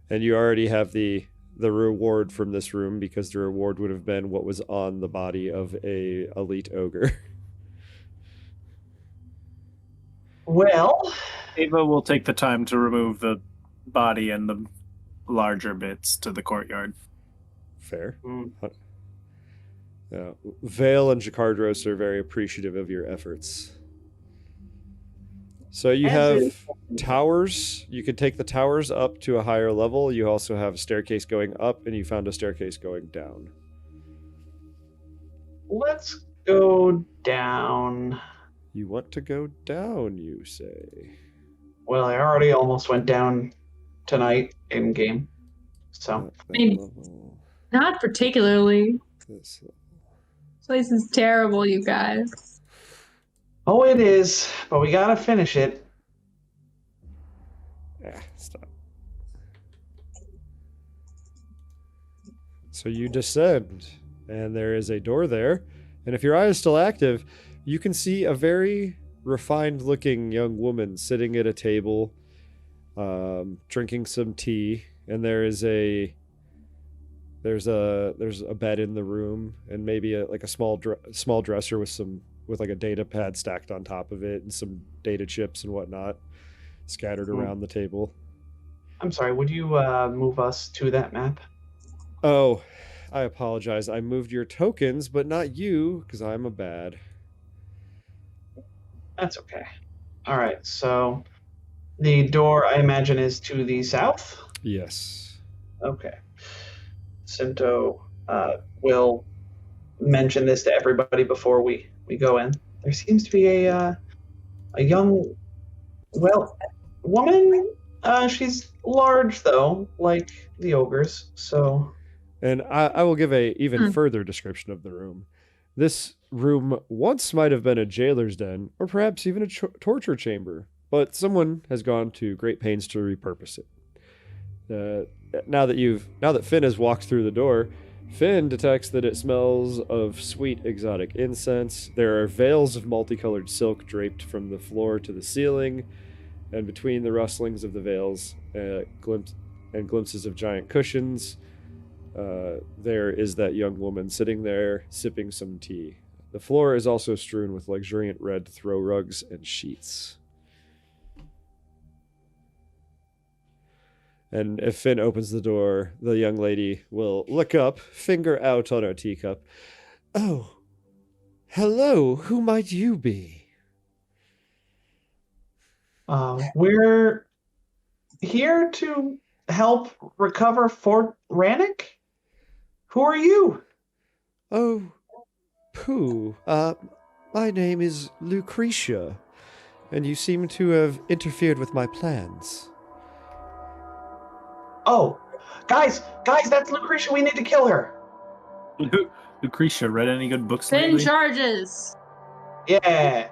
And you already have the reward from this room, because the reward would have been what was on the body of a elite ogre. Well, Ava will take the time to remove the body and the larger bits to the courtyard. Fair. Vale and Jacardros are very appreciative of your efforts. So you have towers. You could take the towers up to a higher level. You also have a staircase going up, and you found a staircase going down. let's go down. You want to go down, you say? Well, I already almost went down tonight in game. So, Not that mean- level. Not particularly. This level. This place is terrible, you guys. oh, it is, but we gotta finish it. Stop. So you descend, and there is a door there. And if your eye is still active, you can see a very refined-looking young woman sitting at a table, drinking some tea. And there's a bed in the room, and maybe a small dresser with like a data pad stacked on top of it, and some data chips and whatnot. scattered around the table. I'm sorry, would you move us to that map? Oh, I apologize. I moved your tokens, but not you, because I'm a bad. That's okay. All right, so the door, I imagine, is to the south? Yes. Okay. Cinto will mention this to everybody before we go in. There seems to be a young, woman. She's large, though, like the ogres, so... And I will give a even further description of the room. This room once might have been a jailer's den, or perhaps even a torture chamber, but someone has gone to great pains to repurpose it. Now that Finn has walked through the door, Finn detects that it smells of sweet exotic incense. There are veils of multicolored silk draped from the floor to the ceiling, and between the rustlings of the veils, glimpses of giant cushions, there is that young woman sitting there sipping some tea. The floor is also strewn with luxuriant red throw rugs and sheets. And if Finn opens the door, the young lady will look up, finger out on her teacup. Oh, hello, who might you be? We're here to help recover Fort Rannick? Who are you? Oh, pooh. My name is Lucretia, and you seem to have interfered with my plans. Oh, guys, that's Lucretia. We need to kill her. Lucretia, read any good books Finn lately? charges. Yeah.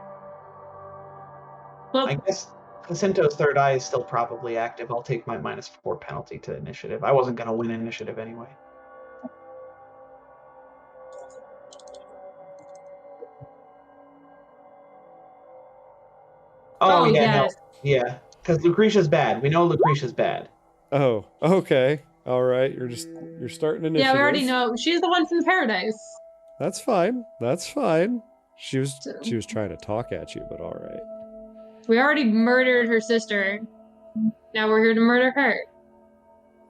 Well, I guess Jacinto's third eye is still probably active. I'll take my -4 penalty to initiative. I wasn't going to win initiative anyway. Oh yeah, no. Yeah, because Lucretia's bad. We know Lucretia's bad. Oh, okay. All right. You're starting initiative. yeah, we already know. She's the one from Paradise. That's fine. That's fine. She was trying to talk at you, but all right. We already murdered her sister. Now we're here to murder her.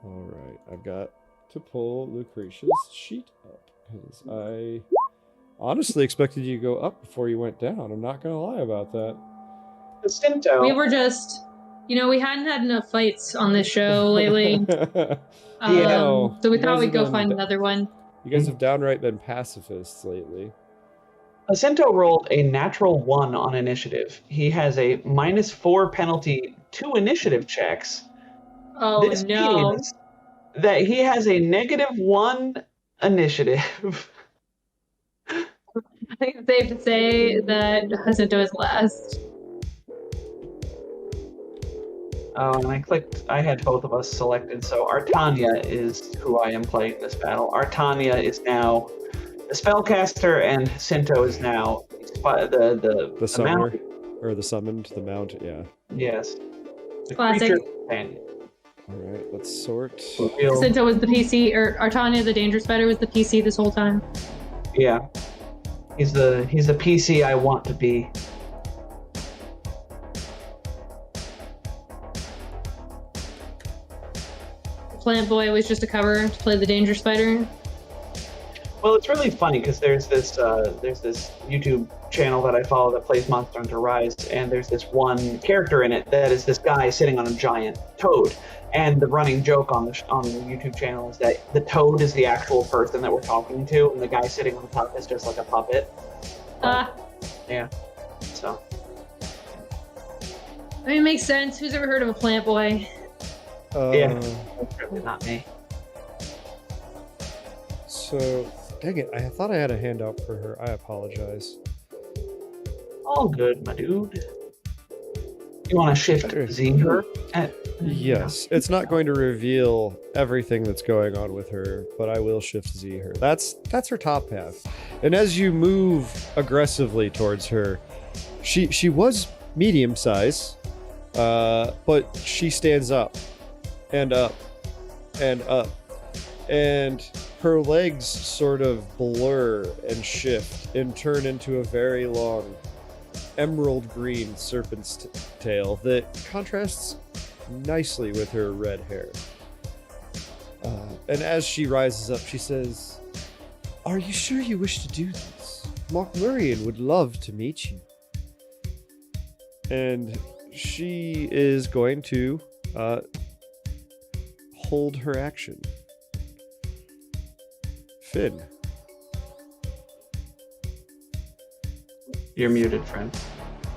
All right. I've got to pull Lucretia's sheet up because I honestly expected you to go up before you went down. I'm not going to lie about that. Jacinto. We were just, we hadn't had enough fights on this show lately. So we thought we'd go find another one. You guys have downright been pacifists lately. Jacinto rolled a natural 1 on initiative. He has a -4 penalty to initiative checks. Oh, this no. means that he has a -1 initiative. I think it's safe to say that Jacinto is last. Oh, and I had both of us selected, so Artania is who I am playing this battle. Artania is now the spellcaster, and Jacinto is now the summoner, mount. or the summoned, the mount, yeah. Yes. The Classic. creature companion. All right, let's sort. Jacinto was the PC, or Artania, the Danger Spider, was the PC this whole time. Yeah. He's the PC I want to be. Plant Boy was just a cover to play the Danger Spider. Well, it's really funny because there's this YouTube channel that I follow that plays Monster Hunter Rise, and there's this one character in it that is this guy sitting on a giant toad. And the running joke on the YouTube channel is that the toad is the actual person that we're talking to, and the guy sitting on top is just like a puppet. Yeah. So. I mean, it makes sense. Who's ever heard of a Plant Boy? Yeah. Really not me. So, dang it, I thought I had a handout for her. I apologize. All good, my dude. You want to shift Z her? Yes, it's not going to reveal everything that's going on with her, but I will shift Z her. That's her top half. And as you move aggressively towards her, she was medium size, but she stands up and up and up, and her legs sort of blur and shift and turn into a very long emerald green serpent's tail that contrasts nicely with her red hair. And as she rises up, she says, "Are you sure you wish to do this? Mark-Murian would love to meet you." And she is going to hold her action. Finn. You're muted, friend.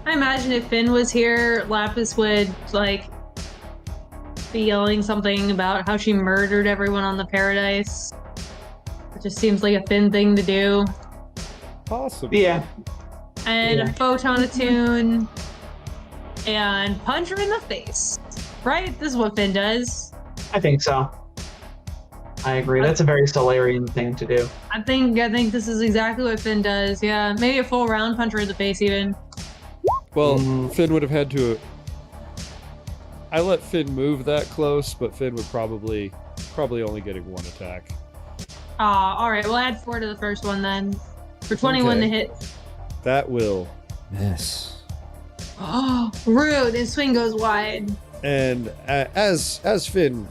I imagine if Finn was here, Lapis would, be yelling something about how she murdered everyone on the Paradise. It just seems like a Finn thing to do. Awesome. Yeah. And photon a tune and punch her in the face. Right? This is what Finn does. I think so. I agree. That's a very Solarian thing to do. I think this is exactly what Finn does. Yeah, maybe a full round punch her in the face even. Well, Finn would have had to. I let Finn move that close, but Finn would probably only getting one attack. All right. We'll add 4 to the first one then, for 21 to hit. That will miss. Oh, rude! His swing goes wide. And as Finn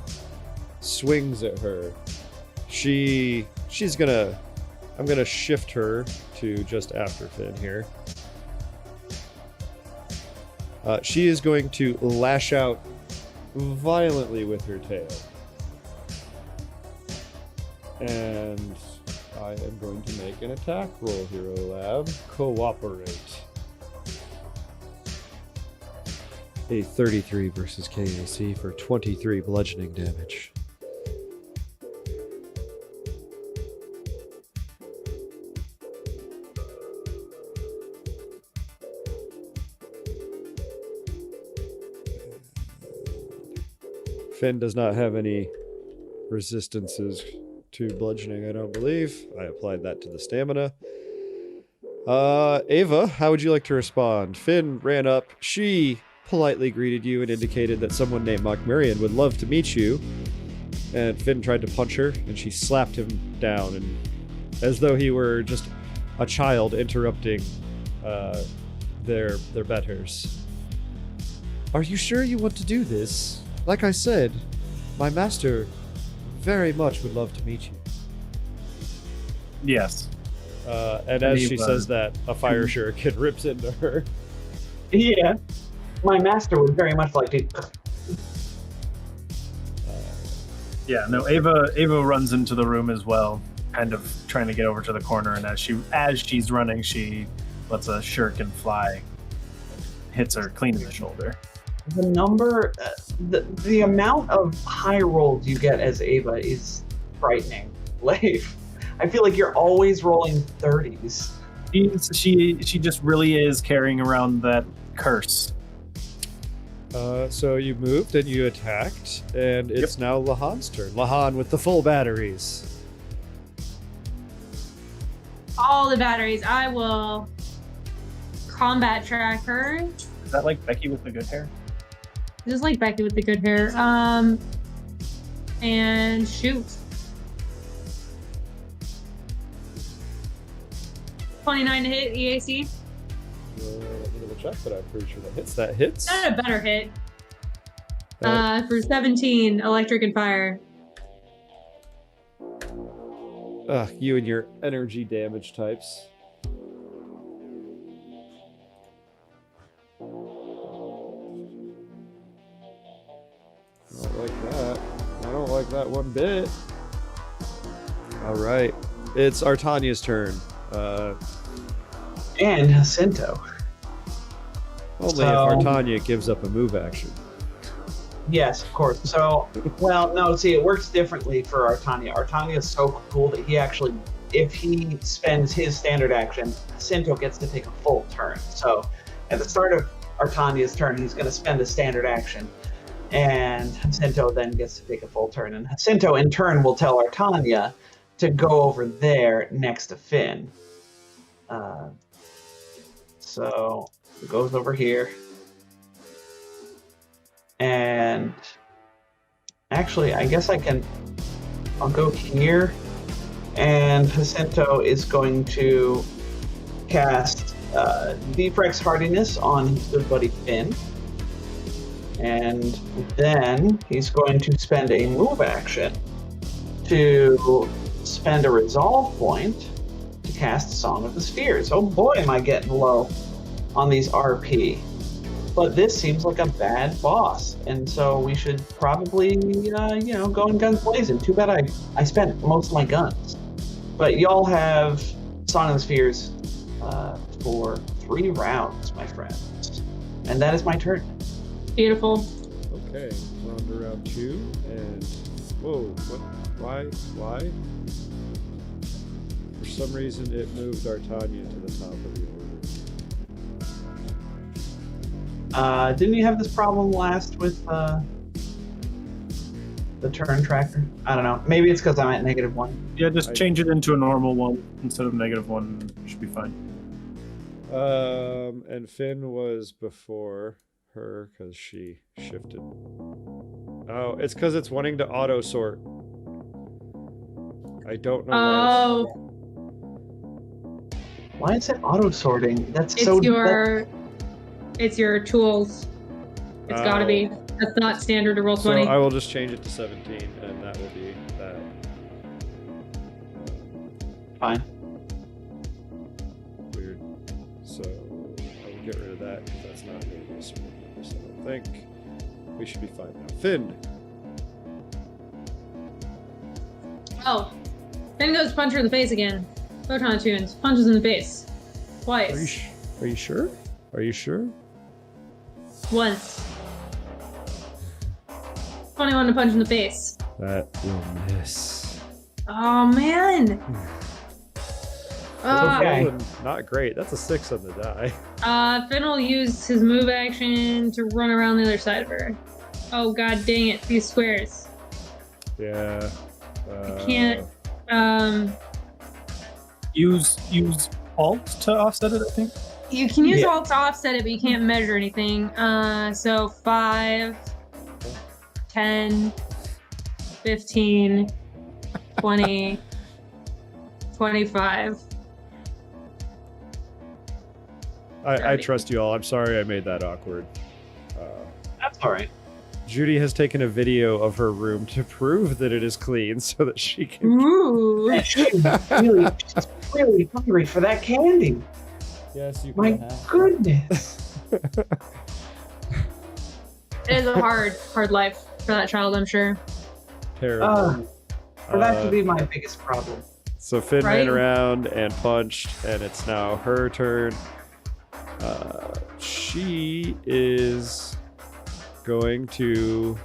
swings at her, I'm gonna shift her to just after Finn here. She is going to lash out violently with her tail. And I am going to make an attack roll, Hero Lab. Cooperate. A 33 versus KAC for 23 bludgeoning damage. Finn does not have any resistances to bludgeoning, I don't believe. I applied that to the stamina. Ava, how would you like to respond? Finn ran up. She politely greeted you and indicated that someone named Mark-Murian would love to meet you. And Finn tried to punch her, and she slapped him down, and as though he were just a child interrupting their betters. "Are you sure you want to do this? Like I said, my master very much would love to meet you." Yes. And as she says that, a fire shuriken rips into her. Yeah. My master would very much like to. Yeah, no, Ava runs into the room as well, kind of trying to get over to the corner, and as she's running, she lets a shuriken fly, hits her clean in the shoulder. The number, the amount of high rolls you get as Ava is frightening. Like, I feel like you're always rolling 30s. She just really is carrying around that curse. So you moved and you attacked, and it's now Lahan's turn. Lahan with the full batteries. All the batteries. I will combat track her. Is that like Becky with the good hair? Just like Becky with the good hair. And shoot. 29 to hit EAC. Let me double check, but I'm pretty sure that hits. That hits. Not a better hit. For 17, electric and fire. You and your energy damage types. I don't like that. I don't like that one bit. Alright. It's Artania's turn. And Jacinto. Only if Artania gives up a move action. Yes, of course. So, well, no, see, it works differently for Artania. Artania is so cool that he actually, if he spends his standard action, Jacinto gets to take a full turn. So, at the start of Artania's turn, he's going to spend a standard action, and Jacinto then gets to take a full turn. And Jacinto, in turn, will tell Artania to go over there next to Finn. So, he goes over here. And actually, I guess I'll go here, and Jacinto is going to cast Defrex hardiness on his good buddy Finn. And then he's going to spend a move action to spend a resolve point to cast Song of the Spheres. Oh boy, am I getting low on these RP. But this seems like a bad boss, and so we should probably, go in guns blazing. Too bad I spent most of my guns. But y'all have Song of the Spheres for 3 rounds, my friends. And that is my turn. Beautiful. Okay, we're on to round 2, and whoa, what? Why? For some reason, it moved Artanya to the top of the order. Didn't you have this problem last with the turn tracker? I don't know. Maybe it's because I'm at -1. Yeah, just change it into a normal one instead of -1. Should be fine. And Finn was before her because she shifted. Oh, it's because it's wanting to auto sort. I don't know why. Why is it auto sorting? That's It's so. It's your tools. It's gotta be. That's not standard to roll 20. So I will just change it to 17, and that will be that. Fine. Weird. So I will get rid of that because that's not really useful. So I think we should be fine now. Finn. Oh. Finn goes punch her in the face again. Photon tunes. Punches in the face. Twice. Are you sure? Are you sure? Once. 21 to punch in the face. That will miss. Oh, man. Okay. Not great. That's a 6 on the die. Finn will use his move action to run around the other side of her. Oh, god dang it. These squares. Yeah. I can't. Use Alt to offset it, I think. You can use Alt to offset it, but you can't measure anything. So 5, 10, 15, 20, 25. I trust you all. I'm sorry I made that awkward. That's all right. Judy has taken a video of her room to prove that it is clean so that she can... Ooh. She's really hungry for that candy. Yes, you My goodness. It is a hard life for that child, I'm sure. Terrible. For that to be my biggest problem. So Finn Right? ran around and punched, and it's now her turn. She is going to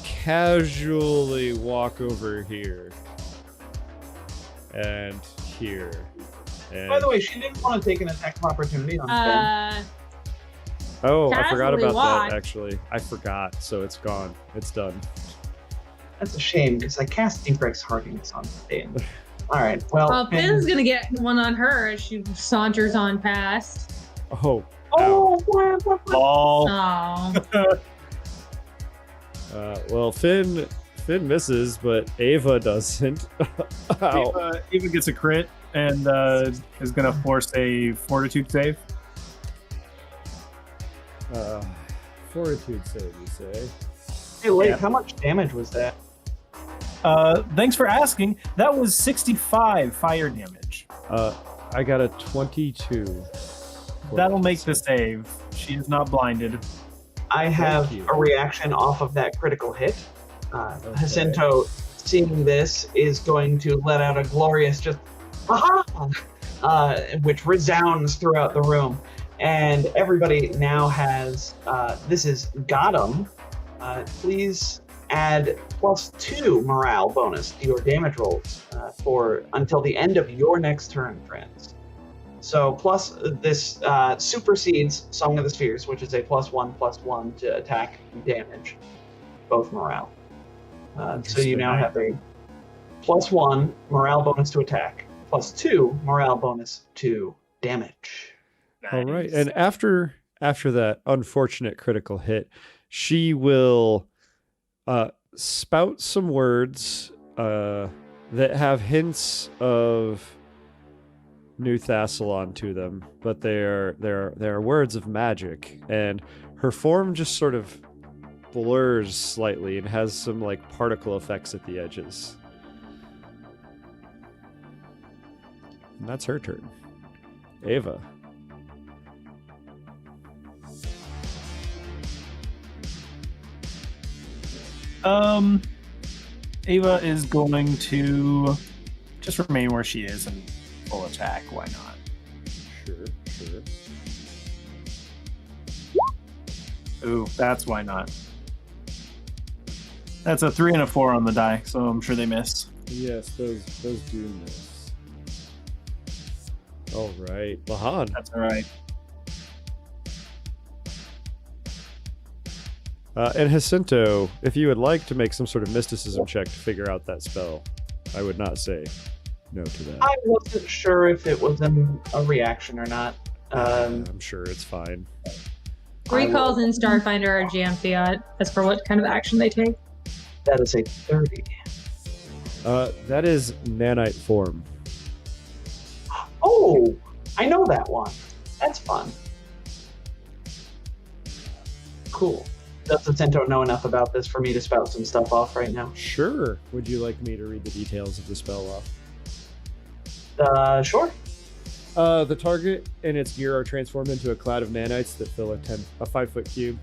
casually walk over here and here. And By the way, she didn't want to take an attack of opportunity on Finn. oh, I forgot casually about walk. that actually. I forgot, so it's gone. It's done. That's a shame because I cast Defrex hardiness on Finn. All right. Well, Finn's gonna get one on her as she saunters on past. Oh. Oh. Oh. Well, Finn misses, but Ava doesn't. Ow. Eva gets a crit and is going to force a fortitude save. Fortitude save, you say? Hey, Lake, Yeah. how much damage was that? Thanks for asking. That was 65 fire damage. I got a 22. That'll make the save. She is not blinded. I have you. a reaction off of that critical hit. Jacinto, seeing this, is going to let out a glorious just aha, which resounds throughout the room. And everybody now has, this is Gotham. Please add +2 morale bonus to your damage rolls for until the end of your next turn, friends. So plus this supersedes Song of the Spheres, which is a +1/+1 to attack damage, both morale. So you now have a +1 morale bonus to attack, +2 morale bonus to damage. All right, and after that unfortunate critical hit, she will spout some words that have hints of new Thassalon to them, but they're words of magic, and her form just sort of blurs slightly and has some like particle effects at the edges. And that's her turn. Ava. Ava is going to just remain where she is and full attack. Why not? Sure. Ooh, that's why not. That's a 3 and a 4 on the die, so I'm sure they miss. Yes, those do miss. All right, Lahan. That's all right. And Jacinto, if you would like to make some sort of mysticism check to figure out that spell, I would not say no to that. I wasn't sure if it was a reaction or not. I'm sure it's fine. Recalls in Starfinder are GM fiat as for what kind of action they take. That is a 30. That is nanite form. Oh, I know that one. That's fun. Cool. Does Jacinto know enough about this for me to spout some stuff off right now? Sure. Would you like me to read the details of the spell off? Sure. The target and its gear are transformed into a cloud of nanites that fill a 5-foot cube.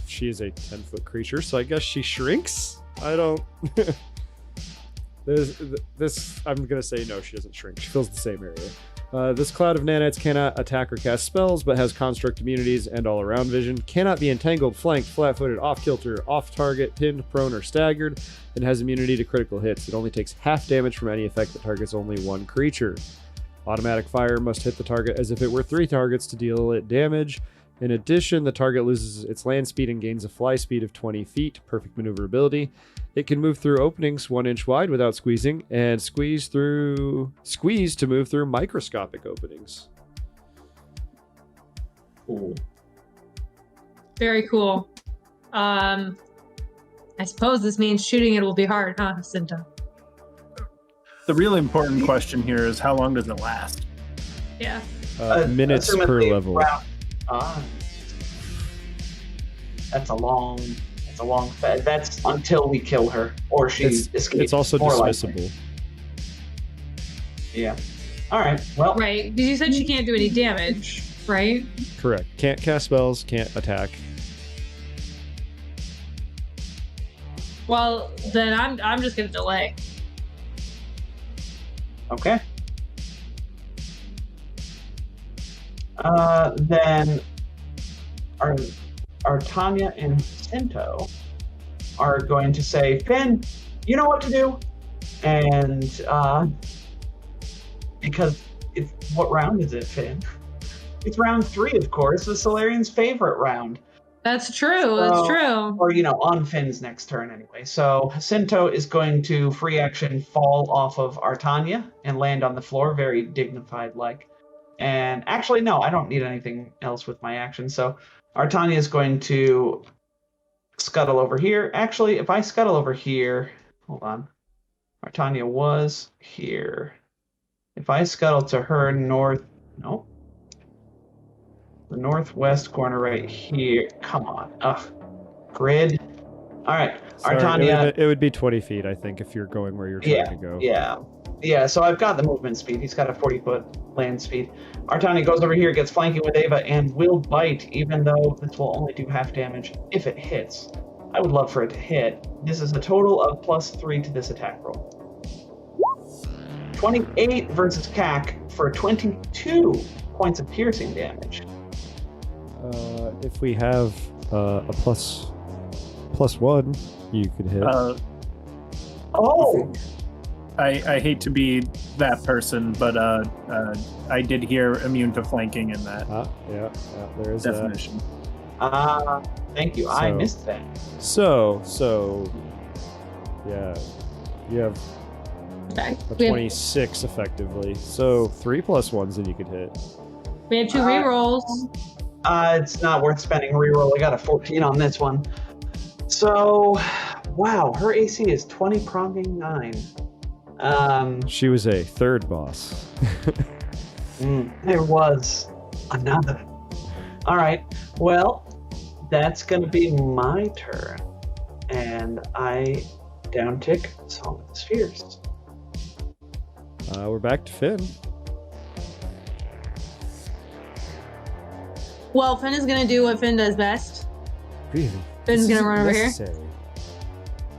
She is a 10-foot creature, so I guess she shrinks? I don't... This, I'm going to say no, she doesn't shrink. She fills the same area. This cloud of nanites cannot attack or cast spells, but has construct immunities and all-around vision. Cannot be entangled, flanked, flat-footed, off-kilter, off-target, pinned, prone, or staggered, and has immunity to critical hits. It only takes half damage from any effect that targets only one creature. Automatic fire must hit the target as if it were 3 targets to deal it damage. In addition, the target loses its land speed and gains a fly speed of 20 feet, perfect maneuverability. It can move through openings 1 inch wide without squeezing, and squeeze to move through microscopic openings. Cool. Very cool. I suppose this means shooting it will be hard, huh, Jacinto? The really important question here is how long does it last? Yeah. Minutes per level. That's a long. That's until we kill her or she escapes. It's also dismissible. Yeah. All right. Well. Right, because you said she can't do any damage, right? Correct. Can't cast spells. Can't attack. Well, then I'm just gonna delay. Okay. Then our Tanya and Cinto are going to say, Finn, you know what to do. And because what round is it, Finn? It's round 3, of course, the Solarian's favorite round. That's true. That's true. Or, on Finn's next turn anyway. So Jacinto is going to free action fall off of Artania and land on the floor, very dignified like. And actually, no, I don't need anything else with my action. So Artania is going to scuttle over here. Actually, if I scuttle over here, hold on. Artania was here. If I scuttle to her the northwest corner right here. Come on. Ugh. Grid. All right. Sorry, Artania. It would be 20 feet, I think, if you're going where you're trying to go. Yeah, so I've got the movement speed. He's got a 40-foot land speed. Artania goes over here, gets flanking with Ava, and will bite, even though this will only do half damage if it hits. I would love for it to hit. This is a total of +3 to this attack roll. 28 versus CAC for 22 points of piercing damage. If we have a +1, you could hit. I hate to be that person, but I did hear immune to flanking in that Yeah, there is definition. Thank you. I missed that. So, yeah, you have Okay. a 26 effectively. So 3 +1s and you could hit. We have 2 rerolls. It's not worth spending a reroll. I got a 14 on this one. So, wow, her AC is 20 pronging 9. She was a 3rd boss. There was another. All right. Well, that's gonna be my turn, and I downtick Song of the Spheres. We're back to Finn. Well, Finn is gonna do what Finn does best. Really? Finn's This gonna run isn't over here. necessary.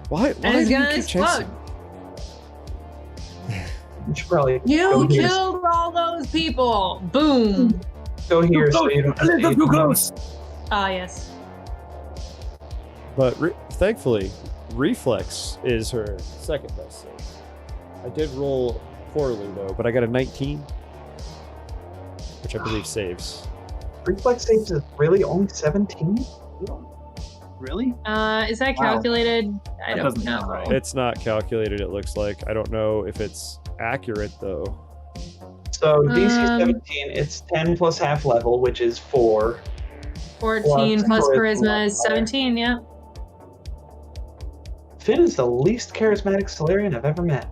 Why And do he's you gonna keep explode. chasing? You should probably You go here, killed all those people. Boom. go here so you don't. Too close. Ah, yes. But thankfully, reflex is her second best save. I did roll poorly though, but I got a 19, which I believe saves. Reflex saves is really only 17. Really? Is that Wow. calculated? I That don't doesn't know. sound right. It's not calculated, it looks like. I don't know if it's accurate though. So DC Um, 17, it's 10 plus half level, which is 4. 14 plus Plus charisma charisma. is 17, yeah. Finn is the least charismatic Solarian I've ever met.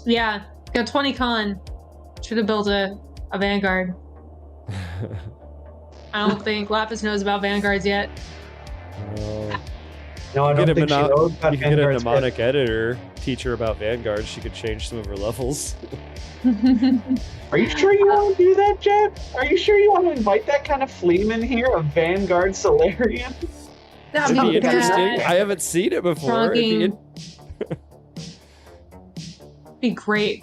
Yeah. Got 20 con. Should have built a Vanguard. I don't think Lapis knows about Vanguards yet. No, I don't think she knows about you could get a Vanguard's mnemonic editor, teach her about Vanguard. She could change some of her levels. Are you sure you want to do that, Jeff? Are you sure you want to invite that kind of fleam in here, a Vanguard Solarian? That'd It'd be be interesting. bad. I haven't seen it before. Be great.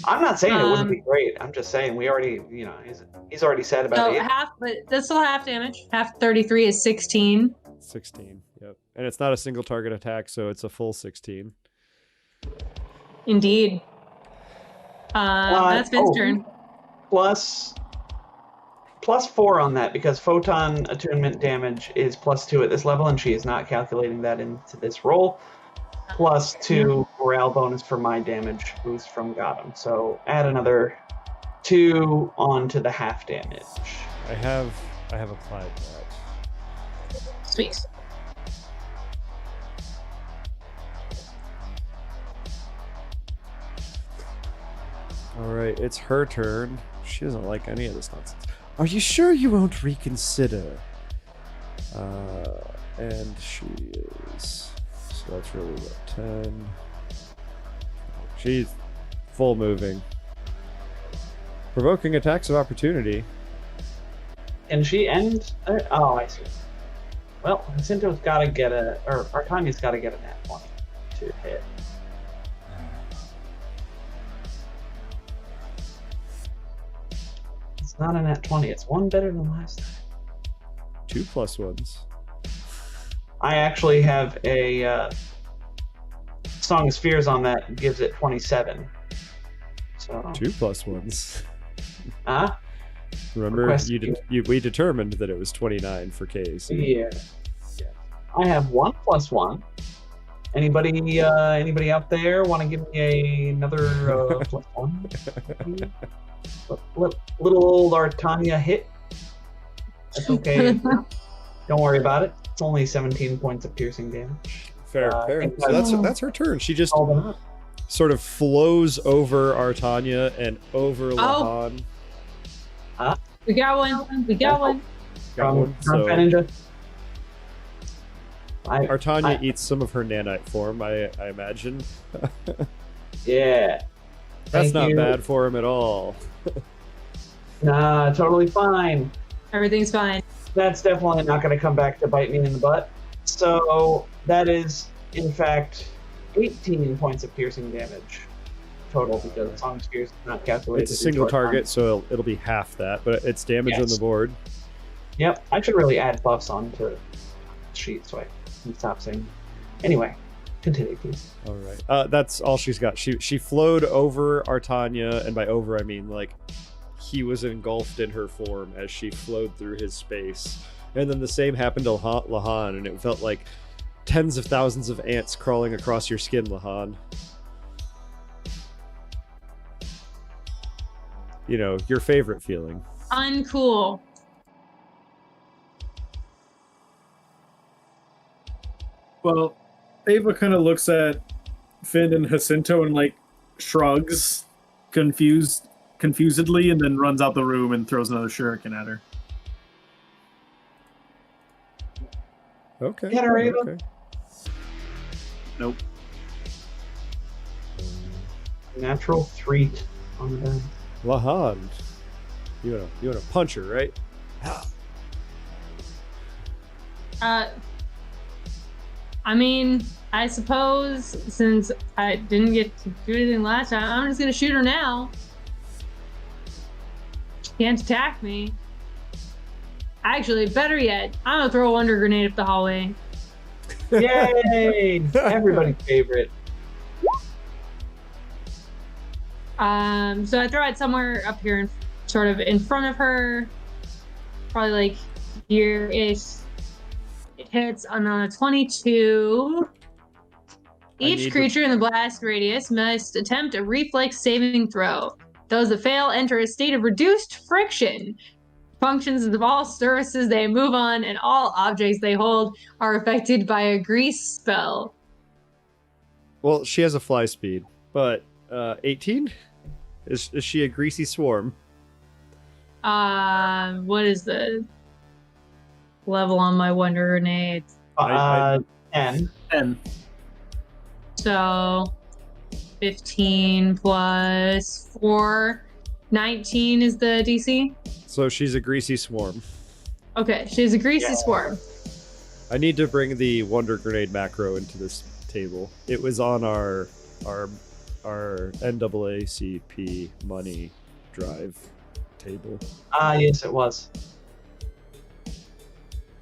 I'm not saying it wouldn't be great. I'm just saying we already, he's already said about So it. half, but that's still half damage. Half 33 is 16. 16. Yep. And it's not a single target attack, so it's a full 16. Indeed. That's Finn's turn. Plus 4 on that because photon attunement damage is +2 at this level, and she is not calculating that into this roll. +2 morale bonus for my damage boost from Gotham. So add another 2 onto the half damage. I have applied that. Sweet. Alright, it's her turn. She doesn't like any of this nonsense. Are you sure you won't reconsider? And she is... So that's really what, 10... She's full moving. Provoking attacks of opportunity. Can she end? Oh, I see. Well, Jacinto's got to get or Artanya's got to get a nat 20 to hit. It's not a nat 20. It's one better than last time. 2 +1s. I actually have a Song of Spheres on that gives it 27. So 2 +1s. Remember, Remember, we determined that it was 29 for K's. Yeah. I have 1 +1. Anybody out there want to give me another +1? Little old Artanya hit. That's okay. Don't worry about it. It's only 17 points of piercing damage. Fair. So that's her turn. She just sort of flows over Artanya and over Lahan. We got one. We got one. Got one. From So Ninja. Artanya eats some of her nanite form, I imagine. Yeah. That's Thank not you. bad for him at all. Nah, totally fine. Everything's fine. That's definitely not going to come back to bite me in the butt. So that is, in fact, 18 points of piercing damage total because Song of Spheres is not calculated. It's a single target, so it'll be half that, but it's damage on the board. Yep, I should really add buffs onto the sheet so I can stop saying. Anyway, continue, please. All right. That's all she's got. She flowed over Artanya, and by over I mean like he was engulfed in her form as she flowed through his space. And then the same happened to Lahan, and it felt like tens of thousands of ants crawling across your skin, Lahan. You know, your favorite feeling. Uncool. Well, Ava kind of looks at Finn and Jacinto and like shrugs, confused. confusedly and then runs out the room and throws another shuriken at her. Okay. Get her, Ava. Okay. Nope. Natural 3 on the die. Lahand. You wanna punch her, right? I mean, I suppose since I didn't get to do anything last time, I'm just gonna shoot her now. She can't attack me. Actually, better yet, I'm gonna throw a wonder grenade up the hallway. Yay! Everybody's favorite. So I throw it somewhere up here, sort of in front of her, probably like here-ish. It hits on a 22. Each creature in the blast radius must attempt a reflex saving throw. Those that fail enter a state of reduced friction. Functions of all surfaces they move on and all objects they hold are affected by a grease spell. Well, she has a fly speed, but 18? Is she a greasy swarm? What is the level on my wonder grenade? 10. 10. So 15 plus 4, 19 is the DC. So she's a greasy swarm. Okay, she's a greasy swarm. I need to bring the Wonder Grenade macro into this table. It was on our NAACP money drive table. Yes, it was.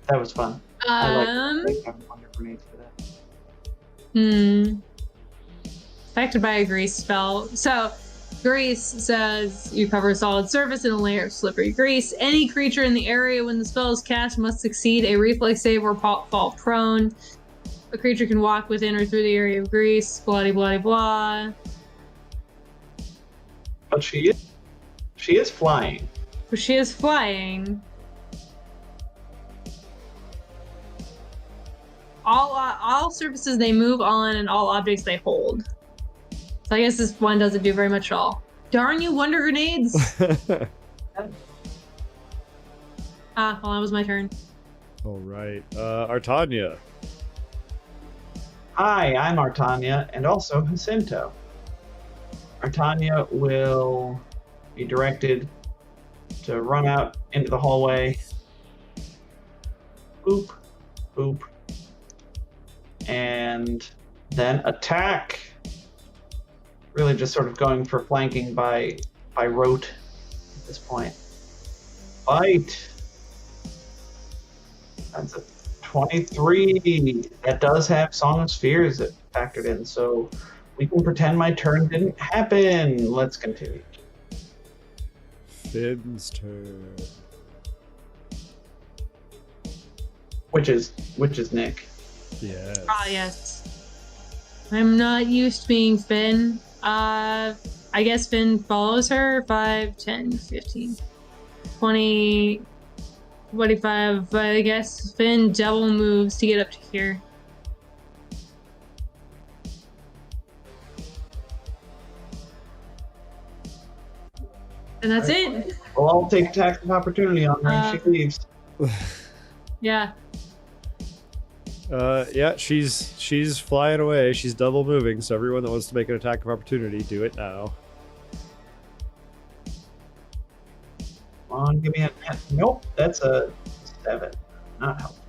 That was fun. I like having wonder grenades for that. Affected by a grease spell. So, grease says you cover a solid surface in a layer of slippery grease. Any creature in the area when the spell is cast must succeed a reflex save or fall prone. A creature can walk within or through the area of grease. Blah blah blah. But she is flying. But she is flying. All surfaces they move on and all objects they hold. So I guess this one doesn't do very much at all. Darn you, wonder grenades! Well, that was my turn. All right. Artania. Hi, I'm Artania, and also Jacinto. Artania will be directed to run out into the hallway. Boop, boop. And then attack. Really just sort of going for flanking by rote at this point. Fight. That's a 23. That does have Song of Spheres that factored in, so we can pretend my turn didn't happen. Let's continue. Finn's turn. Which is Nick. Yes. Yes. I'm not used to being Finn. I guess Finn follows her. 5, 10, 15, 20, 25. I guess Finn double moves to get up to here. And that's it. Well, I'll take attack of opportunity on her if she leaves. Yeah. Yeah, she's flying away. She's double moving, so everyone that wants to make an attack of opportunity, do it now. Come on, give me a... Nope, that's a 7. Not helpful.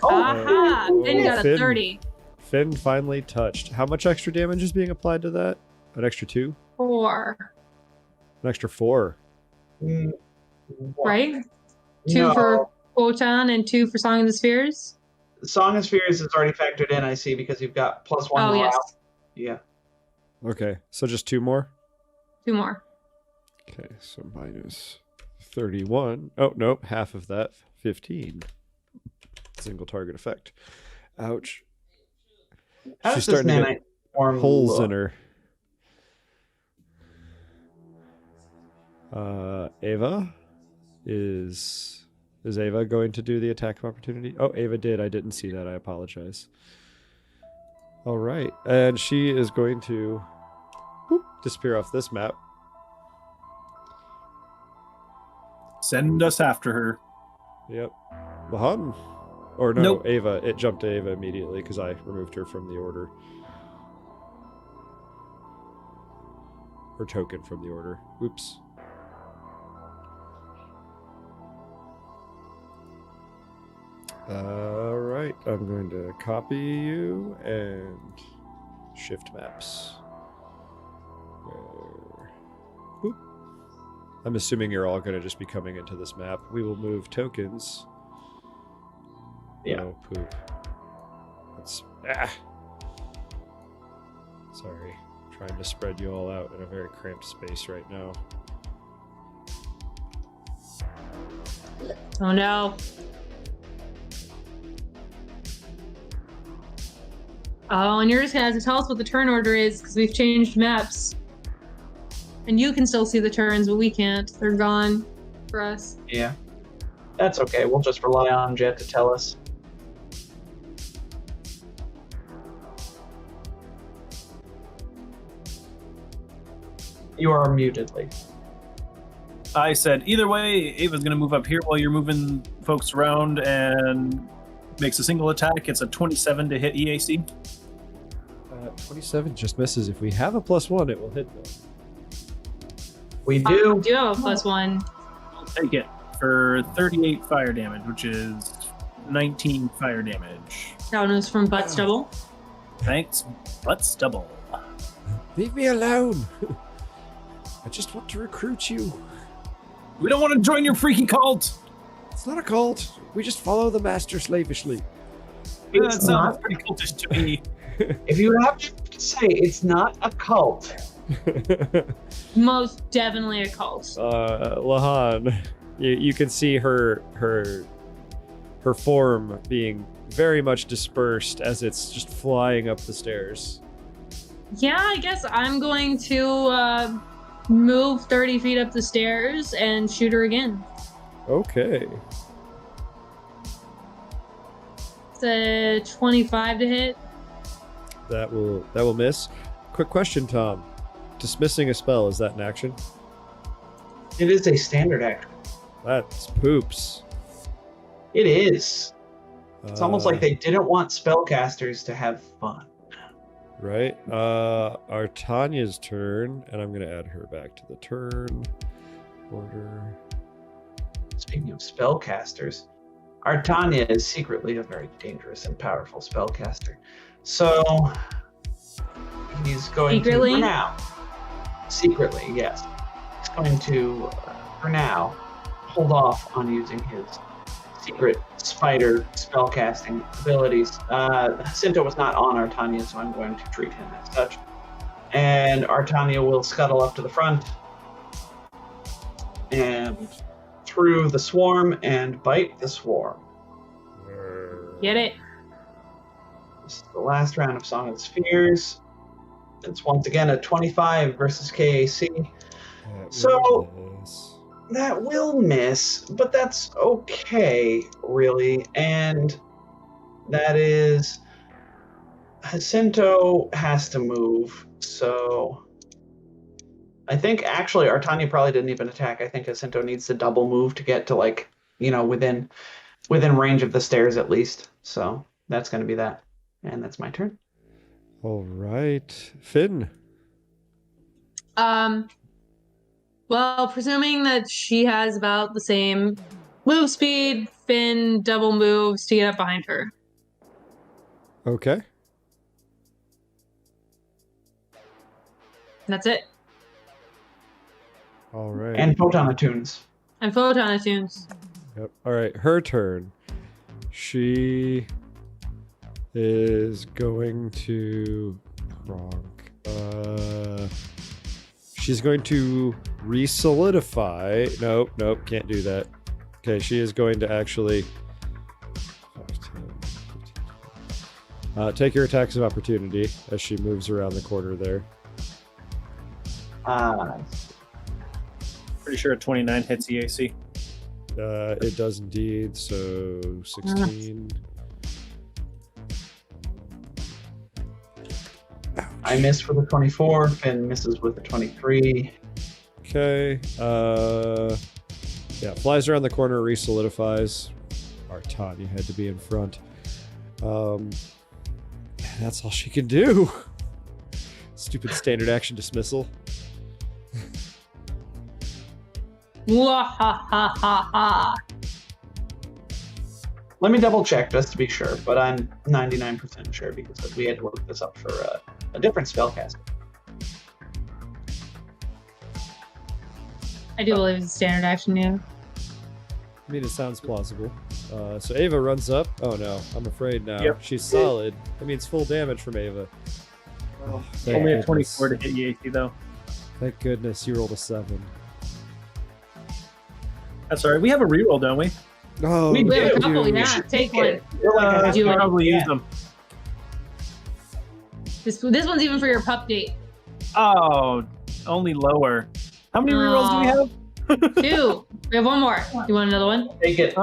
Aha! Finn got a Finn. 30. Finn finally touched. How much extra damage is being applied to that? An extra 2? 4. An extra 4. Right? 2 for Photon and 2 for Song of the Spheres? Song of Spheres is already factored in, I see, because you've got +1 Oh, morale. yes. Yeah. Okay, so just 2 more? 2 more. Okay, so minus 31. Oh, nope, half of that. 15. Single target effect. Ouch. How She's does this starting to nanite get form holes look? in her. Ava? Is Ava going to do the attack of opportunity? Oh, Ava did. I didn't see that. I apologize. All right. And she is going to disappear off this map. Send us after her. Yep. Lahan? Or no, Nope. Ava. It jumped to Ava immediately because I removed her from the order. Or token from the order. Oops. Alright, I'm going to copy you and shift maps. Boop. I'm assuming you're all going to just be coming into this map. We will move tokens. Yeah. Oh, poop. That's... Sorry. Trying to spread you all out in a very cramped space right now. Oh no. Oh, and you're just gonna have to tell us what the turn order is because we've changed maps. And you can still see the turns, but we can't. They're gone for us. Yeah. That's okay. We'll just rely on Jet to tell us. You are muted, Lee. I said, either way, Ava's going to move up here while you're moving folks around and makes a single attack. It's a 27 to hit EAC. 27 just misses. If we have a +1, it will hit them. We do. We do have a +1. I'll take it for 38 fire damage, which is 19 fire damage. That one was from Butt Stubble. Thanks, butt stubble. Leave me alone! I just want to recruit you. We don't want to join your freaky cult. It's not a cult. We just follow the master slavishly. That It's sounds not. pretty cultish to me. If you have to say it's not a cult. Most definitely a cult. Lahan, you can see her form being very much dispersed as it's just flying up the stairs. Yeah, I guess I'm going to move 30 feet up the stairs and shoot her again. Okay. It's a 25 to hit. That will miss. Quick question, Tom. Dismissing a spell, is that an action? It is a standard action. That's poops. It is. It's almost like they didn't want spellcasters to have fun. Right. Artanya's turn, and I'm gonna add her back to the turn order. Speaking of spellcasters, Artanya is secretly a very dangerous and powerful spellcaster. So he's going Secretly? to, for now, secretly, yes. He's going to, for now, hold off on using his secret spider spellcasting abilities. Jacinto was not on Artanya, so I'm going to treat him as such. And Artanya will scuttle up to the front and through the swarm and bite the swarm. Get it? This is the last round of Song of the Spheres. It's once again a 25 versus KAC. That will miss, but that's okay, really. And that is... Jacinto has to move, so... I think actually Artanya probably didn't even attack. I think Jacinto needs to double move to get to, like, within range of the stairs at least. So that's going to be that. And that's my turn. All right. Finn. Well, presuming that she has about the same move speed, Finn double moves to get up behind her. Okay. That's it. All right. And Photon Attunes. And Photon Attunes. Yep. All right. Her turn. She is going to she's going to re-solidify. Nope, can't do that. Okay, she is going to actually take your attacks of opportunity as she moves around the corner there. Pretty sure a 29 hits EAC. It does indeed, so 16. I miss with a 24. Finn misses with a 23. Okay. Yeah, flies around the corner, re-solidifies. Tanya had to be in front. That's all she can do. Stupid standard action dismissal. Wahahaha. Let me double check just to be sure, but I'm 99% sure because we had to look this up for a different spellcaster. I do believe it's a standard action, yeah. I mean, it sounds plausible. So Ava runs up. Oh no, I'm afraid now. Yep. She's solid. That means full damage from Ava. Oh, thank Only a goodness. 24 to hit you, AC, though. Thank goodness you rolled a 7. That's all right. We have a reroll, don't we? Oh, We We have a do. couple, You yeah. should Take take it. one. You're like a I half do should it. probably use Yeah. them. This one's even for your pup date. Oh, only lower. How many rerolls do we have? 2. We have one more. You want another one? Take it.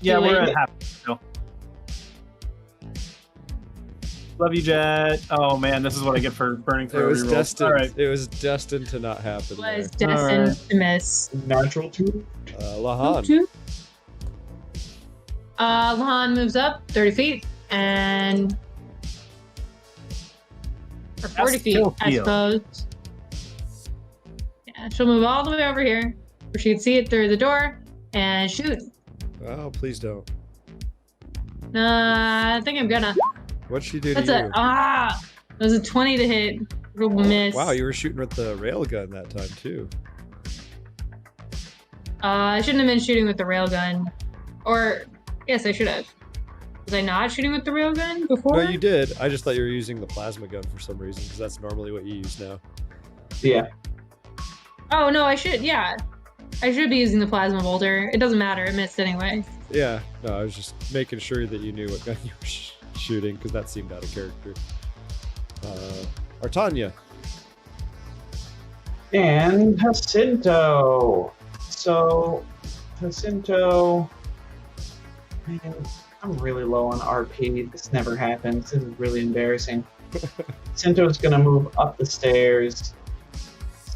Yeah, Do we're it. at half still. Love you, Jet. Oh man, this is what I get for burning it through was rerolls. destined. All right. It was destined to not happen. Was There. destined Alright. to miss. Natural 2. Lahan. 2. Lahan moves up 30 feet and. Or 40 That's feet, still I heal. suppose. Yeah, she'll move all the way over here where she can see it through the door and shoot. Oh, please don't. I think I'm gonna. What'd she do That's to a you? that was a 20 to hit. Real miss. Wow, you were shooting with the railgun that time too. I shouldn't have been shooting with the railgun. Or yes, I should have. Was I not shooting with the railgun before? No, you did. I just thought you were using the plasma gun for some reason because that's normally what you use now. Yeah. Oh no, I should. Yeah, I should be using the plasma bolter. It doesn't matter. It missed anyway. Yeah, no, I was just making sure that you knew what gun you were shooting because that seemed out of character. Artanya. And Jacinto. So, Jacinto. Man, I'm really low on RP. This never happens. This is really embarrassing. Jacinto's gonna move up the stairs.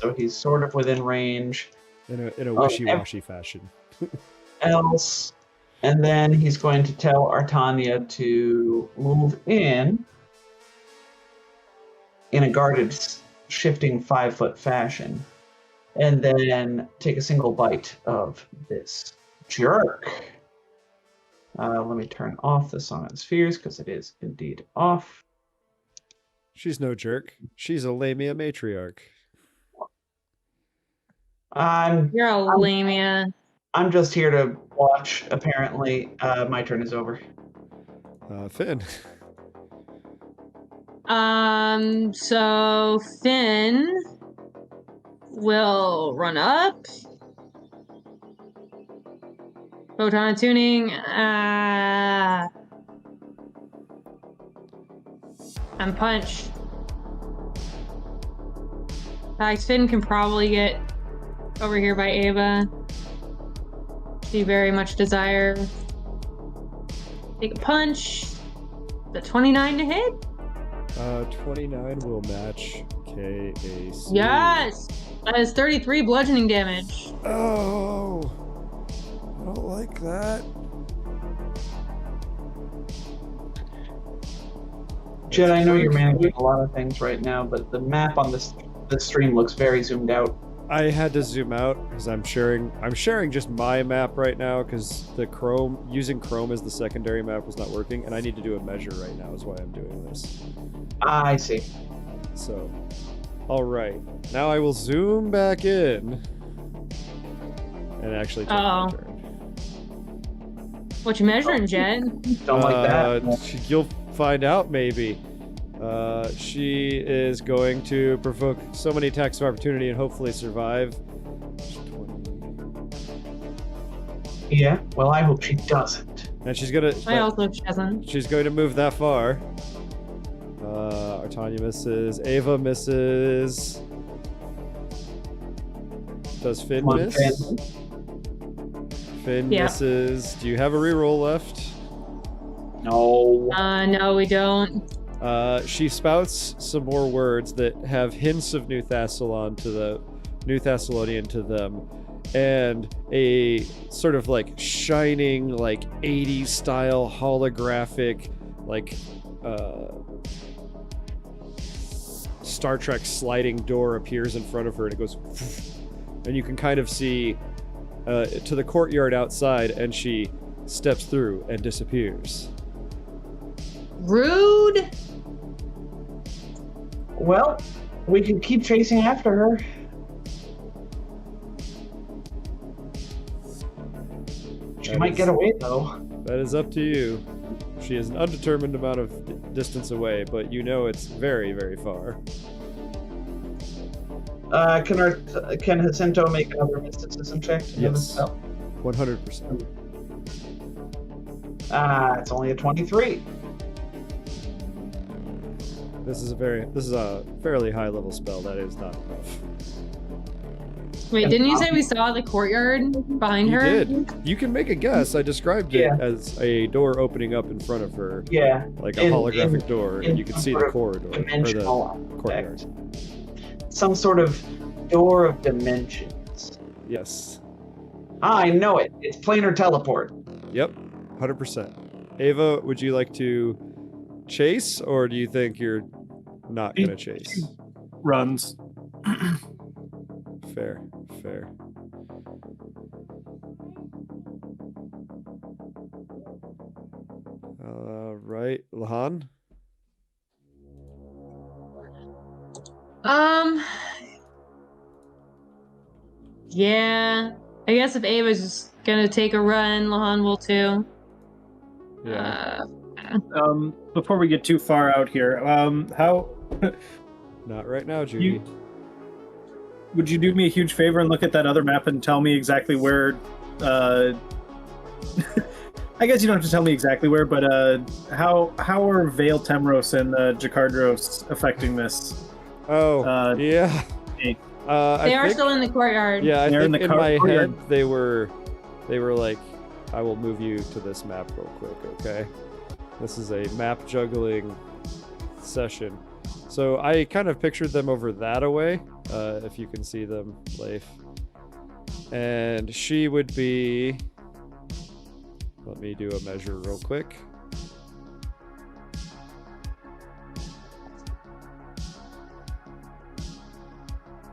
So he's sort of within range. In a wishy-washy fashion. Else. And then he's going to tell Artanya to move in a guarded, shifting 5-foot fashion. And then take a single bite of this jerk. Let me turn off the Song of Spheres because it is indeed off. She's no jerk. She's a Lamia matriarch. You're a lamia. I'm just here to watch, apparently. My turn is over. Finn. So Finn will run up. Photon tuning. And punch. Finn can probably get over here by Ava. She very much desire. Take a punch. The 29 to hit? 29 will match KAC. Yes! That is 33 bludgeoning damage. Oh, I don't like that. Jed, I know you're managing a lot of things right now, but the map on this stream looks very zoomed out. I had to zoom out because I'm sharing just my map right now because using Chrome as the secondary map was not working, and I need to do a measure right now is why I'm doing this. I see. So, all right, now I will zoom back in and actually take my turn. What you measuring, Jed? Don't like that. You'll find out maybe. She is going to provoke so many attacks of opportunity and hopefully survive. 20. Yeah, well, I hope she doesn't. And she's gonna. I also hope she doesn't. She's going to move that far. Artanya misses. Ava misses. Does Finn Come on, miss? Finn. Finn Yeah. misses. Do you have a reroll left? No. No, we don't. She spouts some more words that have hints of New Thassalonian to them, and a sort of like shining, like 80s style holographic, like Star Trek sliding door appears in front of her, and it goes, and you can kind of see to the courtyard outside, and she steps through and disappears. Rude. Well, we can keep chasing after her. She might get away, though. That is up to you. She is an undetermined amount of distance away, but you know it's very, very far. Can Jacinto make another mysticism check? Yes. 100%. It's only a 23. This is a fairly high level spell. That is not enough. Wait, didn't you say we saw the courtyard behind her? You did. You can make a guess. I described it as a door opening up in front of her. Yeah. Like a holographic door, and you can see the corridor or the courtyard. Some sort of door of dimensions. Yes. I know it. It's planar teleport. Yep. 100%. Ava, would you like to chase, or do you think you're not going to chase? Runs. Fair. Right, Lahan? Yeah. I guess if Ava's just gonna take a run, Lahan will too. Yeah. Before we get too far out here, how... Not right now, Judy. Would you do me a huge favor and look at that other map and tell me exactly where... I guess you don't have to tell me exactly where, but how are Vale Temros and Jakardros affecting this? Oh, yeah. They are still in the courtyard. Yeah, I think in my courtyard. head they were like, I will move you to this map real quick, okay? This is a map juggling session. So I kind of pictured them over that away, if you can see them, Leif. And she would be... Let me do a measure real quick.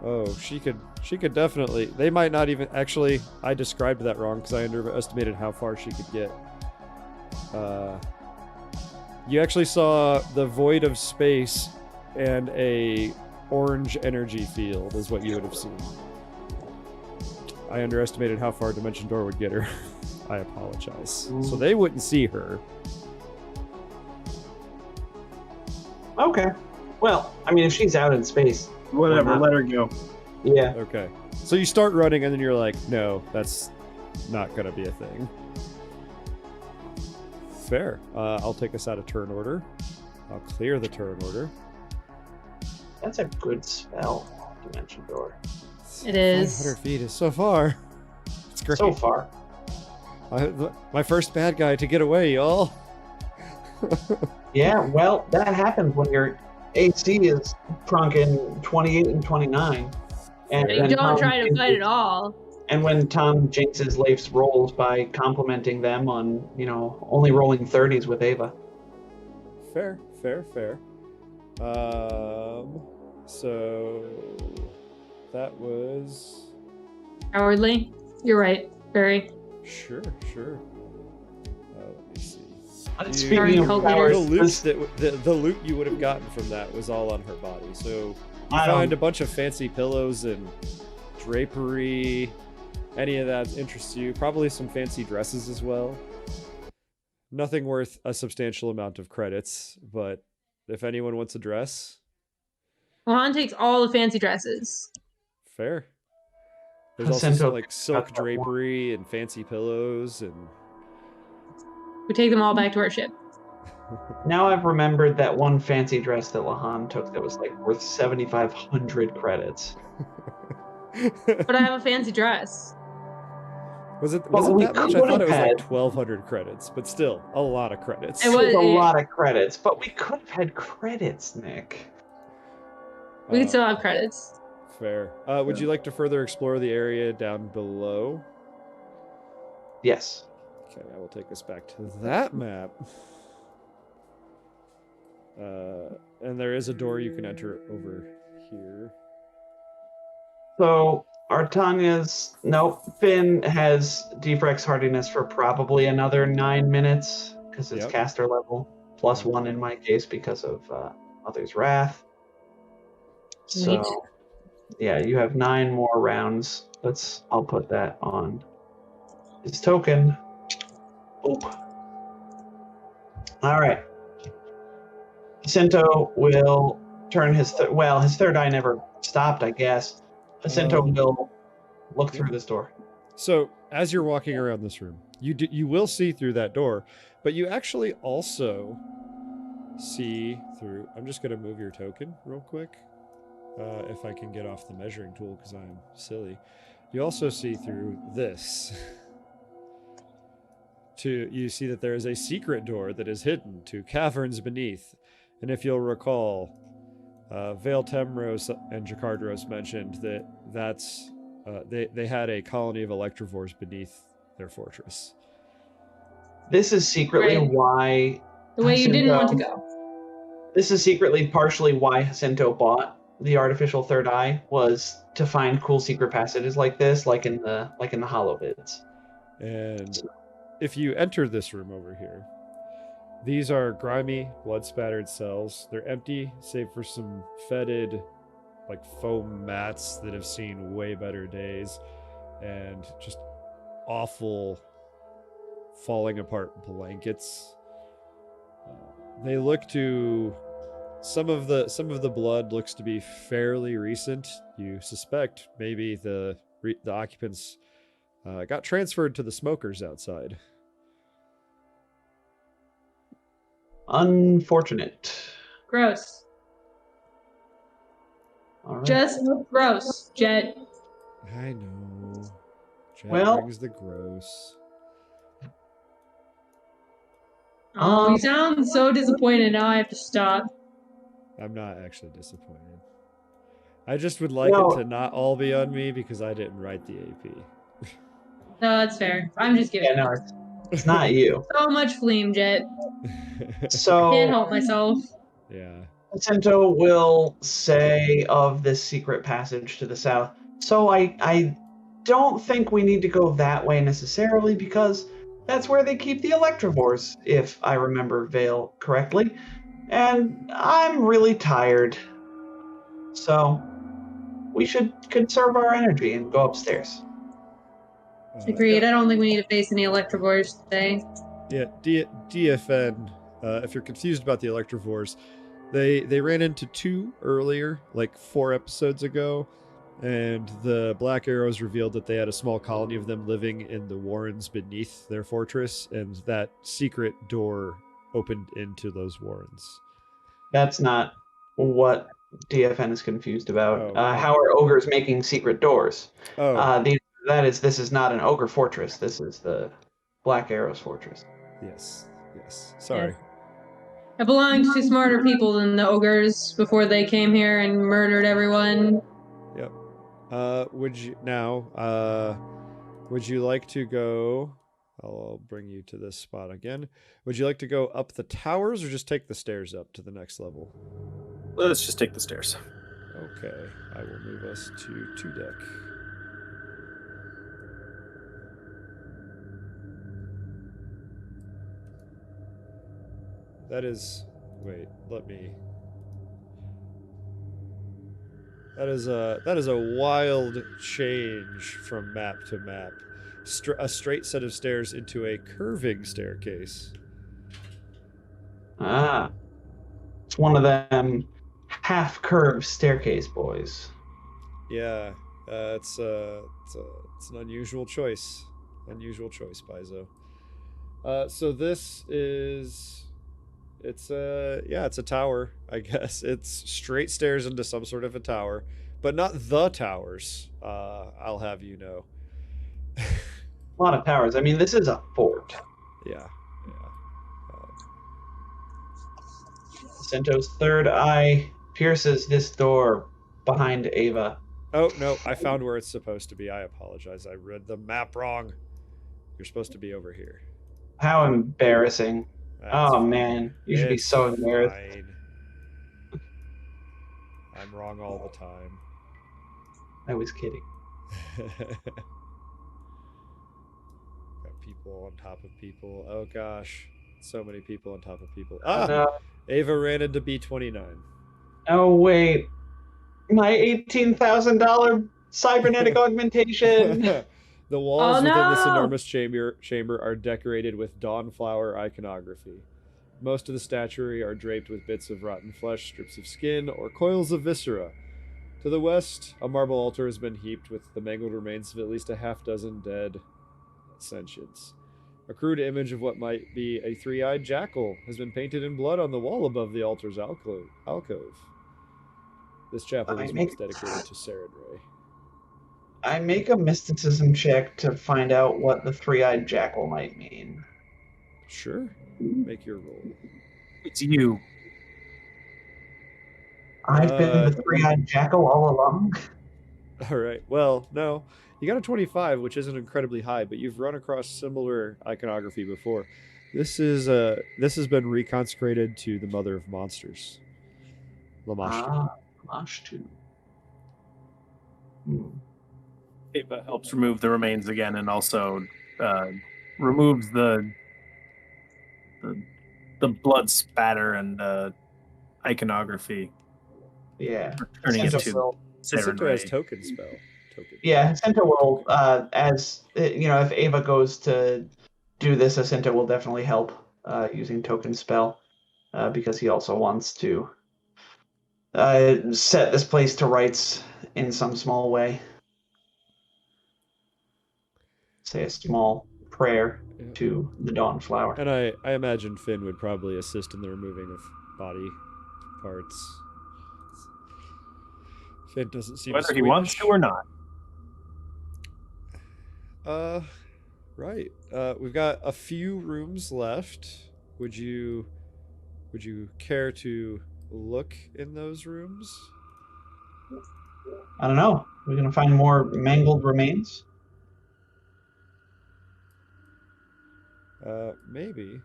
Oh, she could definitely... They might not even... Actually, I described that wrong because I underestimated how far she could get. You actually saw the void of space and a orange energy field is what you would have seen. I underestimated how far Dimension Door would get her. I apologize. Ooh. So they wouldn't see her. Okay. Well, I mean, if she's out in space... Whatever, let her go. Yeah. Okay. So you start running and then you're like, no, that's not going to be a thing. Fair. I'll take us out of turn order. I'll clear the turn order. That's a good spell, Dimension Door. It is. 500 feet is so far. It's great. So far. My first bad guy to get away, y'all. Yeah, well, that happens when your AC is trunking 28 and 29. And You don't try to fight at all. And when Tom jinxes Leif's rolls by complimenting them on, only rolling 30s with Ava. Fair. So that was... Cowardly. You're right. Very. Sure. Let me see. Speaking of cult powers, The loot you would have gotten from that was all on her body. So you find a bunch of fancy pillows and drapery. Any of that interests you? Probably some fancy dresses as well. Nothing worth a substantial amount of credits, but if anyone wants a dress... Lahan takes all the fancy dresses. Fair. There's also some, like, silk drapery and fancy pillows and... We take them all back to our ship. Now I've remembered that one fancy dress that Lahan took that was like worth 7,500 credits. But I have a fancy dress. Was it But we that much? I could thought it was have like had- 1,200 credits, but still a lot of credits. It was- It's a lot of credits, but we could have had credits, Nick. We could still have credits. Fair. Would you like to further explore the area down below? Yes. Okay, I will take us back to that map. And there is a door you can enter over here. So Finn has Defrex hardiness for probably another 9 minutes because it's Yep. caster level, +1 in my case because of Mother's Wrath. So, Neat. yeah, you have 9 more rounds. I'll put that on his token. Oop. All right. Jacinto will turn his third eye never stopped, I guess. Jacinto will look through this door. So as you're walking around this room, you will see through that door, but you actually also see through. I'm just going to move your token real quick, if I can get off the measuring tool because I'm silly. You also see through this. You see that there is a secret door that is hidden to caverns beneath, and if you'll recall, Vale Temros and Jakardros mentioned that's they had a colony of electrovores beneath their fortress. This is secretly Right. why The way you didn't want to Jacinto- go. This is secretly partially why Jacinto bought the artificial third eye, was to find cool secret passages like this, like in the Hollow Vids. And if you enter this room over here, these are grimy, blood-spattered cells. They're empty, save for some fetid, like foam mats that have seen way better days, and just awful, falling apart blankets. They look to some of the blood looks to be fairly recent. You suspect maybe the occupants got transferred to the smokers outside. Unfortunate. Gross. All right. Just gross, Jet. I know. Jet Well- brings the gross. Oh, you sound so disappointed. Now I have to stop. I'm not actually disappointed. I just would like No. it to not all be on me because I didn't write the AP. No, that's fair. I'm just kidding. Yeah, no, it's not you. So much fleam, Jet. Can't So help myself. Yeah. Jacinto will say of this secret passage to the south. So I don't think we need to go that way necessarily because that's where they keep the electrovores, if I remember Vale correctly. And I'm really tired. So we should conserve our energy and go upstairs. Agreed. I don't think we need to face any electrovores today. Yeah, DFN, if you're confused about the electrovores, they ran into 2 earlier, like 4 episodes ago, and the Black Arrows revealed that they had a small colony of them living in the warrens beneath their fortress, and that secret door opened into those warrens. That's not what DFN is confused about. Oh, How are ogres making secret doors? Oh, This is not an ogre fortress. This is the Black Arrows fortress. yes. Sorry. It belonged to smarter people than the ogres before they came here and murdered everyone. Yep. Would you like to go? I'll bring you to this spot again. Would you like to go up the towers or just take the stairs up to the next level? Let's just take the stairs. Okay, I will move us to 2 deck. That is a wild change from map to map. A straight set of stairs into a curving staircase. Ah. It's one of them half-curved staircase boys. Yeah, it's an unusual choice. Unusual choice, Paizo. So this is it's a tower, I guess. It's straight stairs into some sort of a tower, but not the towers. I'll have you know. A lot of towers. I mean, this is a fort. Yeah. Sinto's third eye pierces this door behind Ava. Oh, no, I found where it's supposed to be. I apologize. I read the map wrong. You're supposed to be over here. How embarrassing. That's Oh, man. You should be it's so embarrassed. fine. I'm wrong all the time. I was kidding. Got people on top of people. Oh gosh, so many people on top of people. Ah, No. Ava ran into B29. Oh, wait. My $18,000 cybernetic augmentation. The walls Oh, within this no! enormous chamber are decorated with dawnflower iconography. Most of the statuary are draped with bits of rotten flesh, strips of skin, or coils of viscera. To the west, a marble altar has been heaped with the mangled remains of at least a half-dozen dead sentients. A crude image of what might be a three-eyed jackal has been painted in blood on the wall above the altar's alcove. This chapel was once dedicated to Saradray. I make a mysticism check to find out what the three-eyed jackal might mean. Sure. Make your roll. It's you. I've been the three-eyed jackal all along. All right. Well, no. You got a 25, which isn't incredibly high, but you've run across similar iconography before. This has been reconsecrated to the Mother of Monsters. Lamashtu. Lamashtu. Ava helps remove the remains again, and also removes the blood spatter and iconography. Yeah. Turning it Jacinto to will- Jacinto has Sarenrae. token spell. Token. Yeah, Jacinto will, if Ava goes to do this, Jacinto will definitely help using token spell because he also wants to set this place to rights in some small way. Say a small prayer to the Dawnflower. And I imagine Finn would probably assist in the removing of body parts. Finn doesn't seem Whether he wants to or not. Right. We've got a few rooms left. Would you care to look in those rooms? I don't know. We're gonna find more mangled remains. Maybe.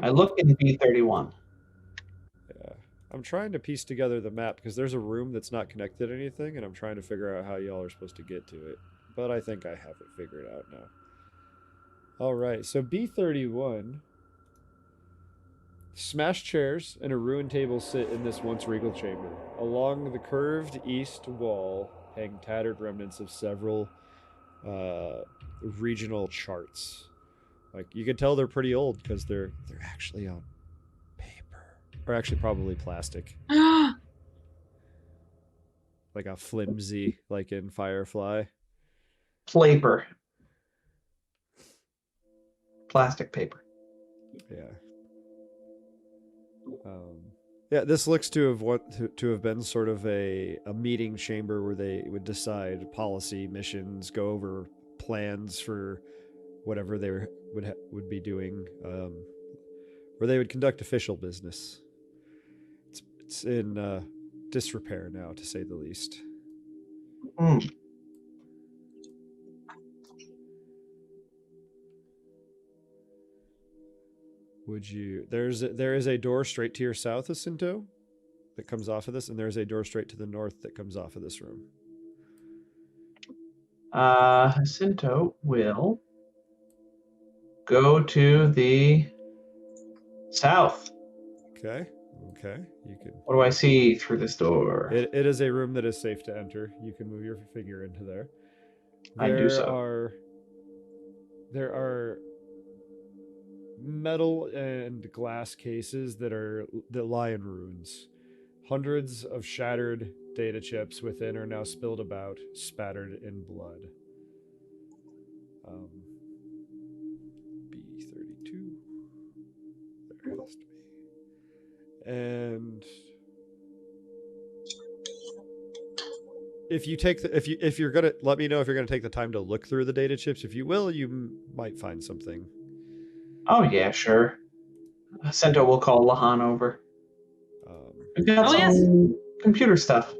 I look in B31. Yeah. I'm trying to piece together the map because there's a room that's not connected to anything, and I'm trying to figure out how y'all are supposed to get to it. But I think I have it figured out now. All right, so B31. Smashed chairs and a ruined table sit in this once regal chamber. Along the curved east wall hang tattered remnants of several regional charts. Like, you can tell they're pretty old because they're actually on paper, or actually probably plastic, like a flimsy, like in Firefly. Paper. Plastic paper. Yeah. Yeah, this looks to have been sort of a meeting chamber where they would decide policy, missions, go over plans for whatever they would be doing, where they would conduct official business. It's in disrepair now, to say the least. Would you? There is a door straight to your south, Jacinto, that comes off of this, and there's a door straight to the north that comes off of this room. Jacinto will go to the south. Okay. You can. What do I see through this door? It is a room that is safe to enter. You can move your figure into there. I do so. There are metal and glass cases that lie in ruins. Hundreds of shattered data chips within are now spilled about, spattered in blood. B32. There has to be. And if you take the, if you're gonna let me know if you're gonna take the time to look through the data chips. If you will, you might find something. Oh yeah, sure. Sento will call Lahan over. We've got some yes. computer stuff.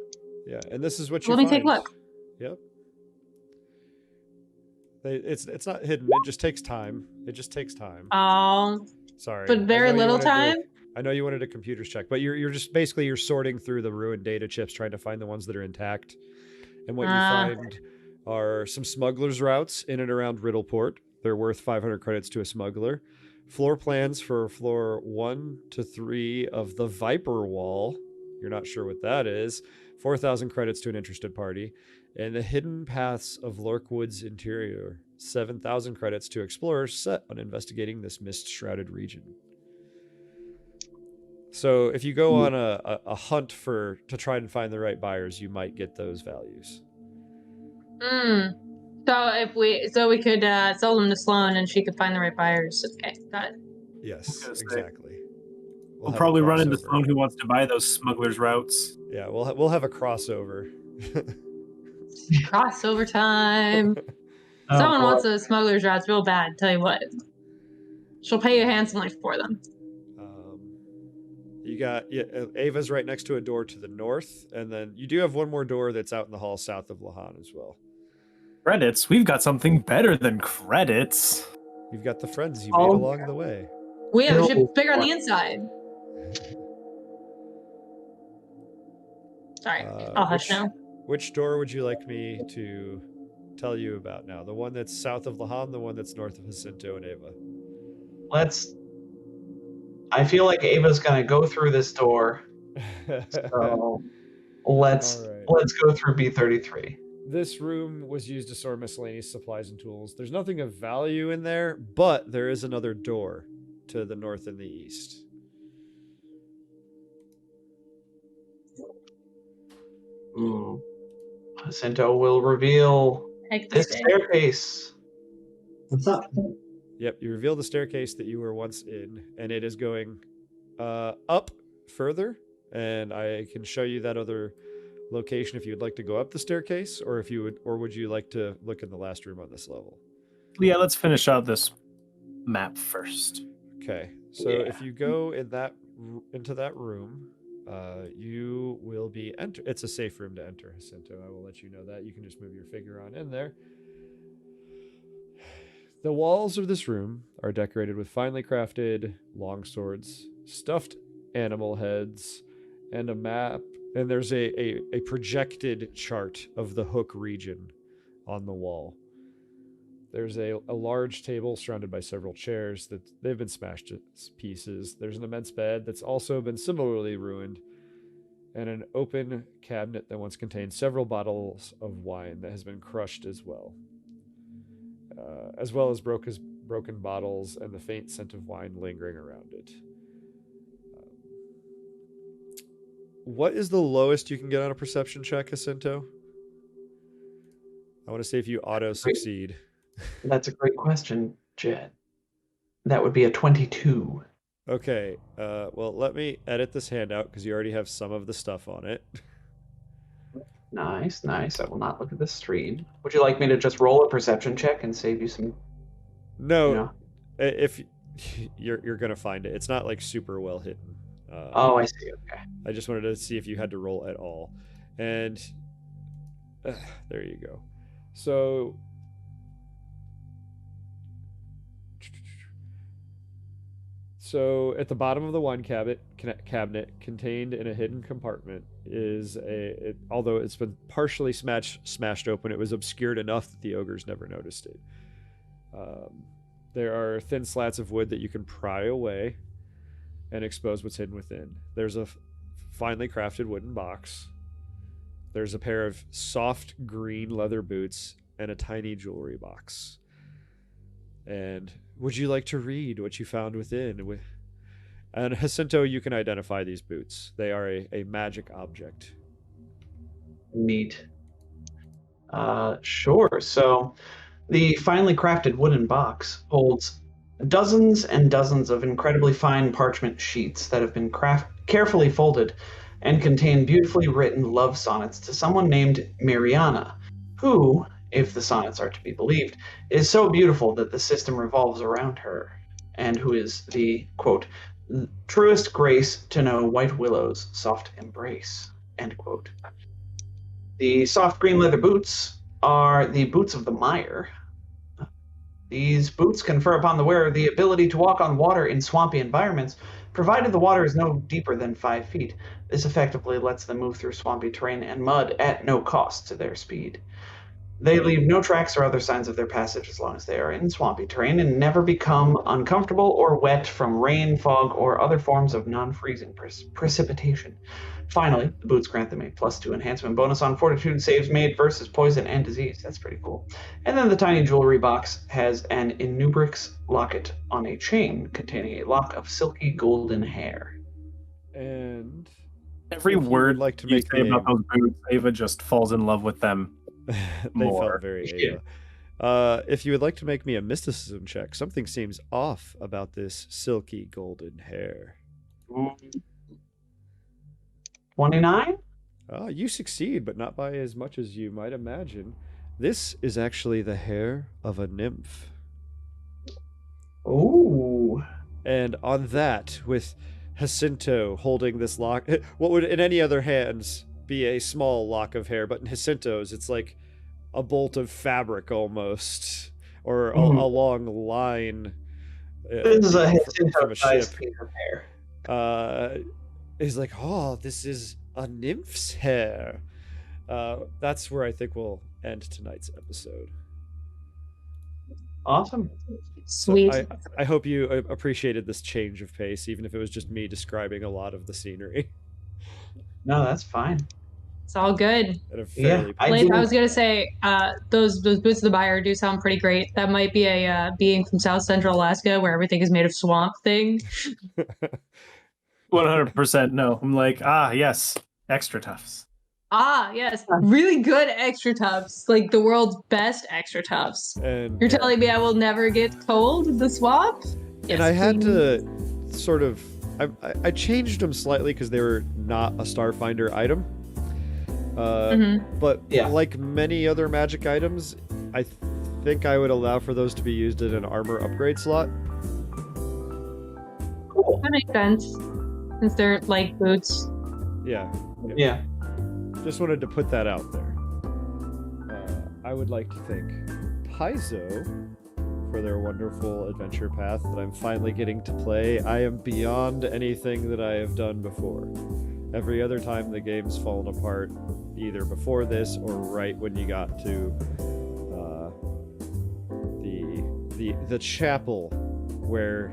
Yeah, and this is what you Let me find. take a look. Yep. It's not hidden. It just takes time. It just takes time. Sorry. But very little time. I know you wanted a computer's check, but you're just basically you're sorting through the ruined data chips, trying to find the ones that are intact. And what you find are some smugglers' routes in and around Riddleport. They're worth 500 credits to a smuggler. Floor plans for floor 1 to 3 of the Viper Wall. You're not sure what that is. 4,000 credits to an interested party. And the hidden paths of Lorkwood's interior. 7,000 credits to explorers set on investigating this mist-shrouded region. So if you go on a hunt to try and find the right buyers, you might get those values. So we could sell them to Sloan and she could find the right buyers. Okay, got it. Yes, exactly. We'll probably run into someone who wants to buy those smugglers' routes. Yeah, we'll have a crossover. Crossover time. Someone wants those smugglers' routes real bad. Tell you what, she'll pay you handsomely for them. You got Ava's right next to a door to the north, and then you do have one more door that's out in the hall south of Lahan as well. Credits? We've got something better than credits. You've got the friends you made along the way. We should bigger on the inside. Sorry, I'll hush now. Which door would you like me to tell you about now? The one that's south of Lahan, the one that's north of Jacinto and Ava? I feel like Ava's gonna go through this door. So let's go through B33. This room was used to store miscellaneous supplies and tools. There's nothing of value in there, but there is another door to the north and the east. Jacinto will reveal this staircase. What's up? Yep, you reveal the staircase that you were once in, and it is going up further, and I can show you that other location if you'd like to go up the staircase, or would you like to look in the last room on this level? Yeah, let's finish out this map first. Okay, so if you go into that room, you will be it's a safe room to enter, Jacinto. I will let you know that. You can just move your figure on in there. The walls of this room are decorated with finely crafted long swords, stuffed animal heads, and a map. And there's a projected chart of the Hook region on the wall. There's a large table surrounded by several chairs that they've been smashed to pieces. There's an immense bed that's also been similarly ruined, and an open cabinet that once contained several bottles of wine that has been crushed as well as broken bottles and the faint scent of wine lingering around it. What is the lowest you can get on a perception check, Jacinto? I want to see if you auto-succeed. That's a great question, Jed. That would be a 22. Okay, well, let me edit this handout because you already have some of the stuff on it. Nice. I will not look at the stream. Would you like me to just roll a perception check and save you some? No, if you're gonna find it, it's not like super well hidden. I see. Okay. I just wanted to see if you had to roll at all, and there you go. So at the bottom of the wine cabinet, contained in a hidden compartment, is although it's been partially smashed open, it was obscured enough that the ogres never noticed it. There are thin slats of wood that you can pry away and expose what's hidden within. There's a finely crafted wooden box. There's a pair of soft green leather boots and a tiny jewelry box. And would you like to read what you found within? And Jacinto, you can identify these boots. They are a magic object. Neat. Sure. So the finely crafted wooden box holds dozens and dozens of incredibly fine parchment sheets that have been carefully folded and contain beautifully written love sonnets to someone named Mariana, who, if the sonnets are to be believed, is so beautiful that the system revolves around her, and who is the, quote, truest grace to know white willow's soft embrace, end quote. The soft green leather boots are the boots of the mire. These boots confer upon the wearer the ability to walk on water in swampy environments, provided the water is no deeper than 5 feet. This effectively lets them move through swampy terrain and mud at no cost to their speed. They leave no tracks or other signs of their passage as long as they are in swampy terrain and never become uncomfortable or wet from rain, fog, or other forms of non-freezing precipitation. Finally, the boots grant them a +2 enhancement bonus on fortitude saves made versus poison and disease. That's pretty cool. And then the tiny jewelry box has an Inubrix locket on a chain containing a lock of silky golden hair. And Every word like to you make say about those boots, Ava just falls in love with them. they more. felt very Ava. If you would like to make me a mysticism check, something seems off about this silky golden hair. 29? You succeed, but not by as much as you might imagine. This is actually the hair of a nymph. Ooh. And on that, with Jacinto holding this lock, what would in any other hands be a small lock of hair, but in Jacinto's, it's like a bolt of fabric almost, or a long line. This is a from a Jacinto-sized ship. piece of hair. He's like, oh, this is a nymph's hair. That's where I think we'll end tonight's episode. Awesome. Sweet. So I hope you appreciated this change of pace, even if it was just me describing a lot of the scenery. No, that's fine. It's all good. At a fairly I Blake, I didn't- was gonna say, those boots of the buyer do sound pretty great. That might be a being from South Central Alaska where everything is made of swamp thing. 100% no. I'm like, yes, extra toughs. Ah, yes, really good extra tufts, like the world's best extra tufts. And You're telling me I will never get cold in the swamp? and I had to sort of I changed them slightly because they were not a Starfinder item. But Yeah. like many other magic items, I think I would allow for those to be used in an armor upgrade slot. Cool. That makes sense, since they're like boots. Yeah. Yeah. Just wanted to put that out there. I would like to thank Paizo for their wonderful adventure path that I'm finally getting to play. I am beyond anything that I have done before. Every other time the game's fallen apart, either before this or right when you got to the chapel where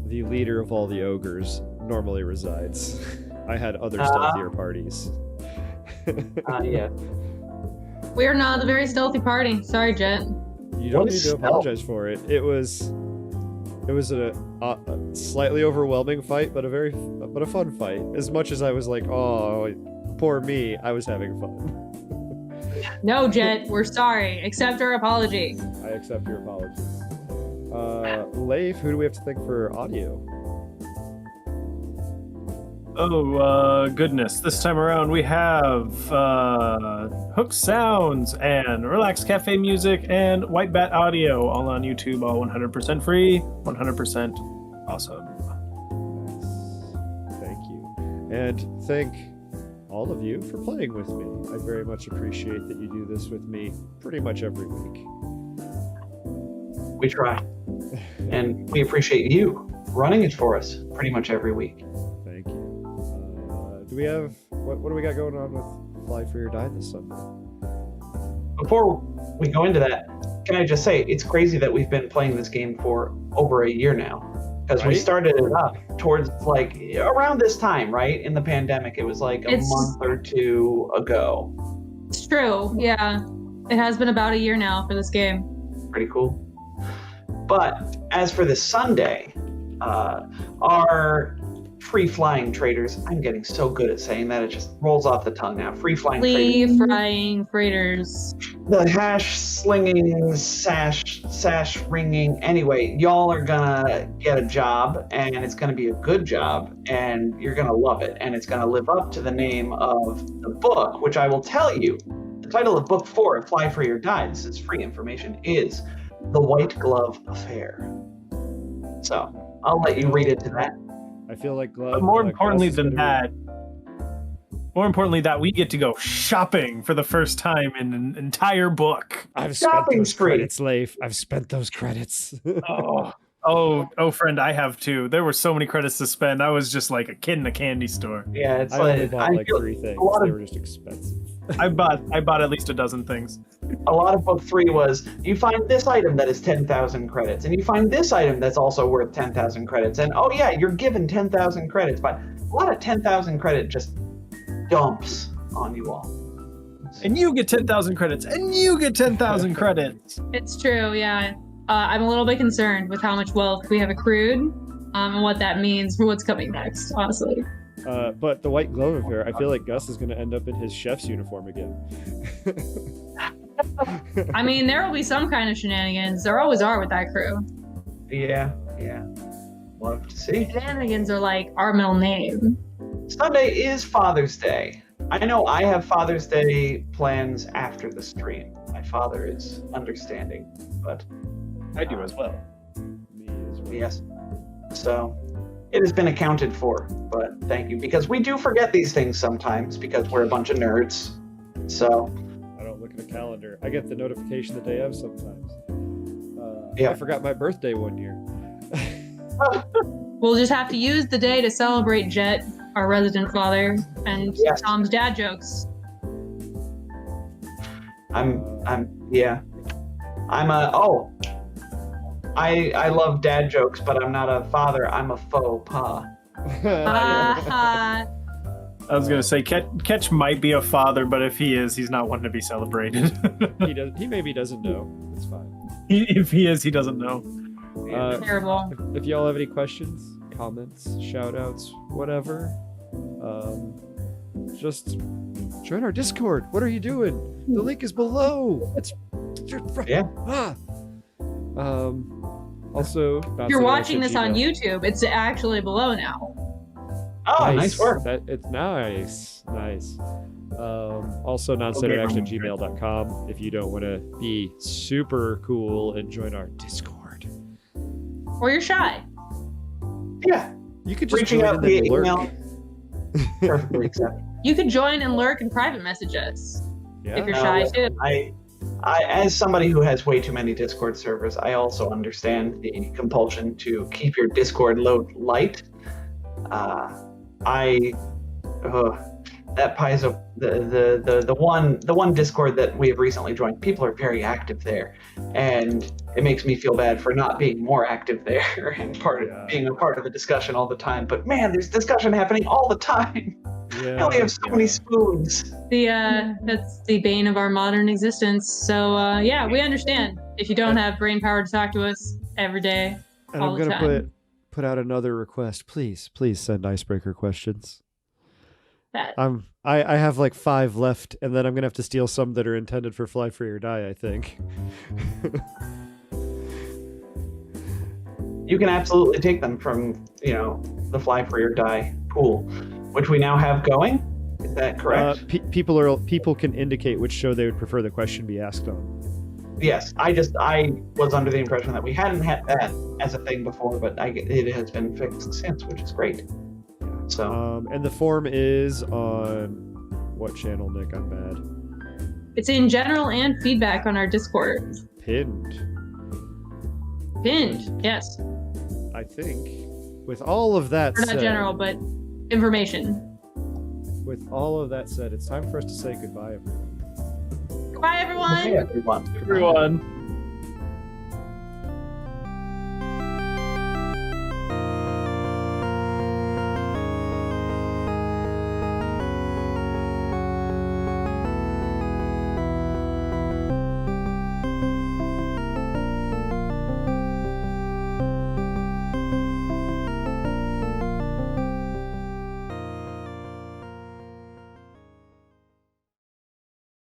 the leader of all the ogres normally resides. I had other stealthier parties. Yeah. We are not a very stealthy party. Sorry, Jet. You don't What need is to stealth? apologize for it. It was a slightly overwhelming fight, but a fun fight. As much as I was like, oh, poor me, I was having fun. No, Jet, we're sorry. Accept our apology. I accept your apologies. Leif, who do we have to thank for audio? Oh, goodness. This time around, we have Hook Sounds and Relax Cafe Music and White Bat Audio, all on YouTube, all 100% free, 100% awesome. Thank you. And thank all of you for playing with me. I very much appreciate that you do this with me pretty much every week. We try. And we appreciate you running it for us pretty much every week. Thank you. Do we have what do we got going on with Fly Free or Die this Sunday? Before we go into that, can I just say it's crazy that we've been playing this game for over a year now. Because we Right? started it up towards like around this time, right? In the pandemic. It was like a It's- month or two ago. It's true. Yeah. It has been about a year now for this game. Pretty cool. But as for this Sunday, our free flying traders. I'm getting so good at saying that it just rolls off the tongue now. Free flying Free traders. flying freighters. The hash slinging, sash ringing. Anyway, y'all are gonna get a job, and it's gonna be a good job, and you're gonna love it, and it's gonna live up to the name of the book, which I will tell you. The title of Book 4 of Fly Free or Die, this is free information, is The White Glove Affair. So I'll let you read it to that. I feel like But more importantly than that, we get to go shopping for the first time in an entire book. I've spent Shopping those spree. credits, Leif. I've spent those credits. Oh, friend, I have too. There were so many credits to spend. I was just like a kid in a candy store. Yeah, it's I only like bought like feel 3 things. a lot They of were just expensive. I bought at least a dozen things. a lot of book 3 was you find this item that is 10,000 credits, and you find this item that's also worth 10,000 credits, and oh yeah, you're given 10,000 credits. But a lot of 10,000 credit just dumps on you all. And you get 10,000 credits, and you get 10,000 credits. It's true, yeah. I'm a little bit concerned with how much wealth we have accrued, and what that means for what's coming next, honestly. But the White Glove Affair, I feel like Gus is going to end up in his chef's uniform again. I mean, there will be some kind of shenanigans. There always are with that crew. Yeah. Love to see. Shenanigans are like our middle name. Sunday is Father's Day. I know I have Father's Day plans after the stream. My father is understanding, but I do as well. Me as well. yes. So it has been accounted for, but thank you, because we do forget these things sometimes because we're a bunch of nerds. So I don't look at a calendar. I get the notification the day of sometimes. Yeah. I forgot my birthday one year. We'll just have to use the day to celebrate Jet, our resident father, and Yes. Tom's dad jokes. I love dad jokes, but I'm not a father. I'm a faux pas. Ha I was gonna say, Ketch might be a father, but if he is, he's not one to be celebrated. He maybe doesn't know. It's fine. If he is, he doesn't know. Terrible. If y'all have any questions, comments, shout outs, whatever, just join our Discord. What are you doing? The link is below. Yeah. Also, If you're watching this on YouTube, it's actually below now. Oh, nice work. It's nice. Also, noncenteredAction@gmail.com if you don't want to be super cool and join our Discord. Or you're shy. Yeah. You could just Reaching join out and via then lurk. email. Perfectly acceptable. You could join and lurk and private message us Yeah. if you're shy too. I, as somebody who has way too many Discord servers, I also understand the compulsion to keep your Discord load light. That Paizo, the one Discord that we have recently joined, people are very active there, and it makes me feel bad for not being more active there and being a part of the discussion all the time. But man, there's discussion happening all the time. I only have so many spoons. That's the bane of our modern existence. So yeah, we understand if you don't have brain power to talk to us every day. And all I'm the gonna time. put out another request. Please send icebreaker questions. That I have like 5 left, and then I'm gonna have to steal some that are intended for Fly Free or Die, I think. You can absolutely take them from, the Fly Free or Die pool, which we now have going. Is that correct? People can indicate which show they would prefer the question be asked on. Yes. I was under the impression that we hadn't had that as a thing before, but it has been fixed since, which is great. So. And the form is on what channel, Nick? I'm bad. it's in general and feedback on our Discord. Pinned, Yes. I think. With all of that Or said, not general, but information. with all of that said, it's time for us to say goodbye, everyone. Goodbye, everyone. Hey, everyone. Everyone.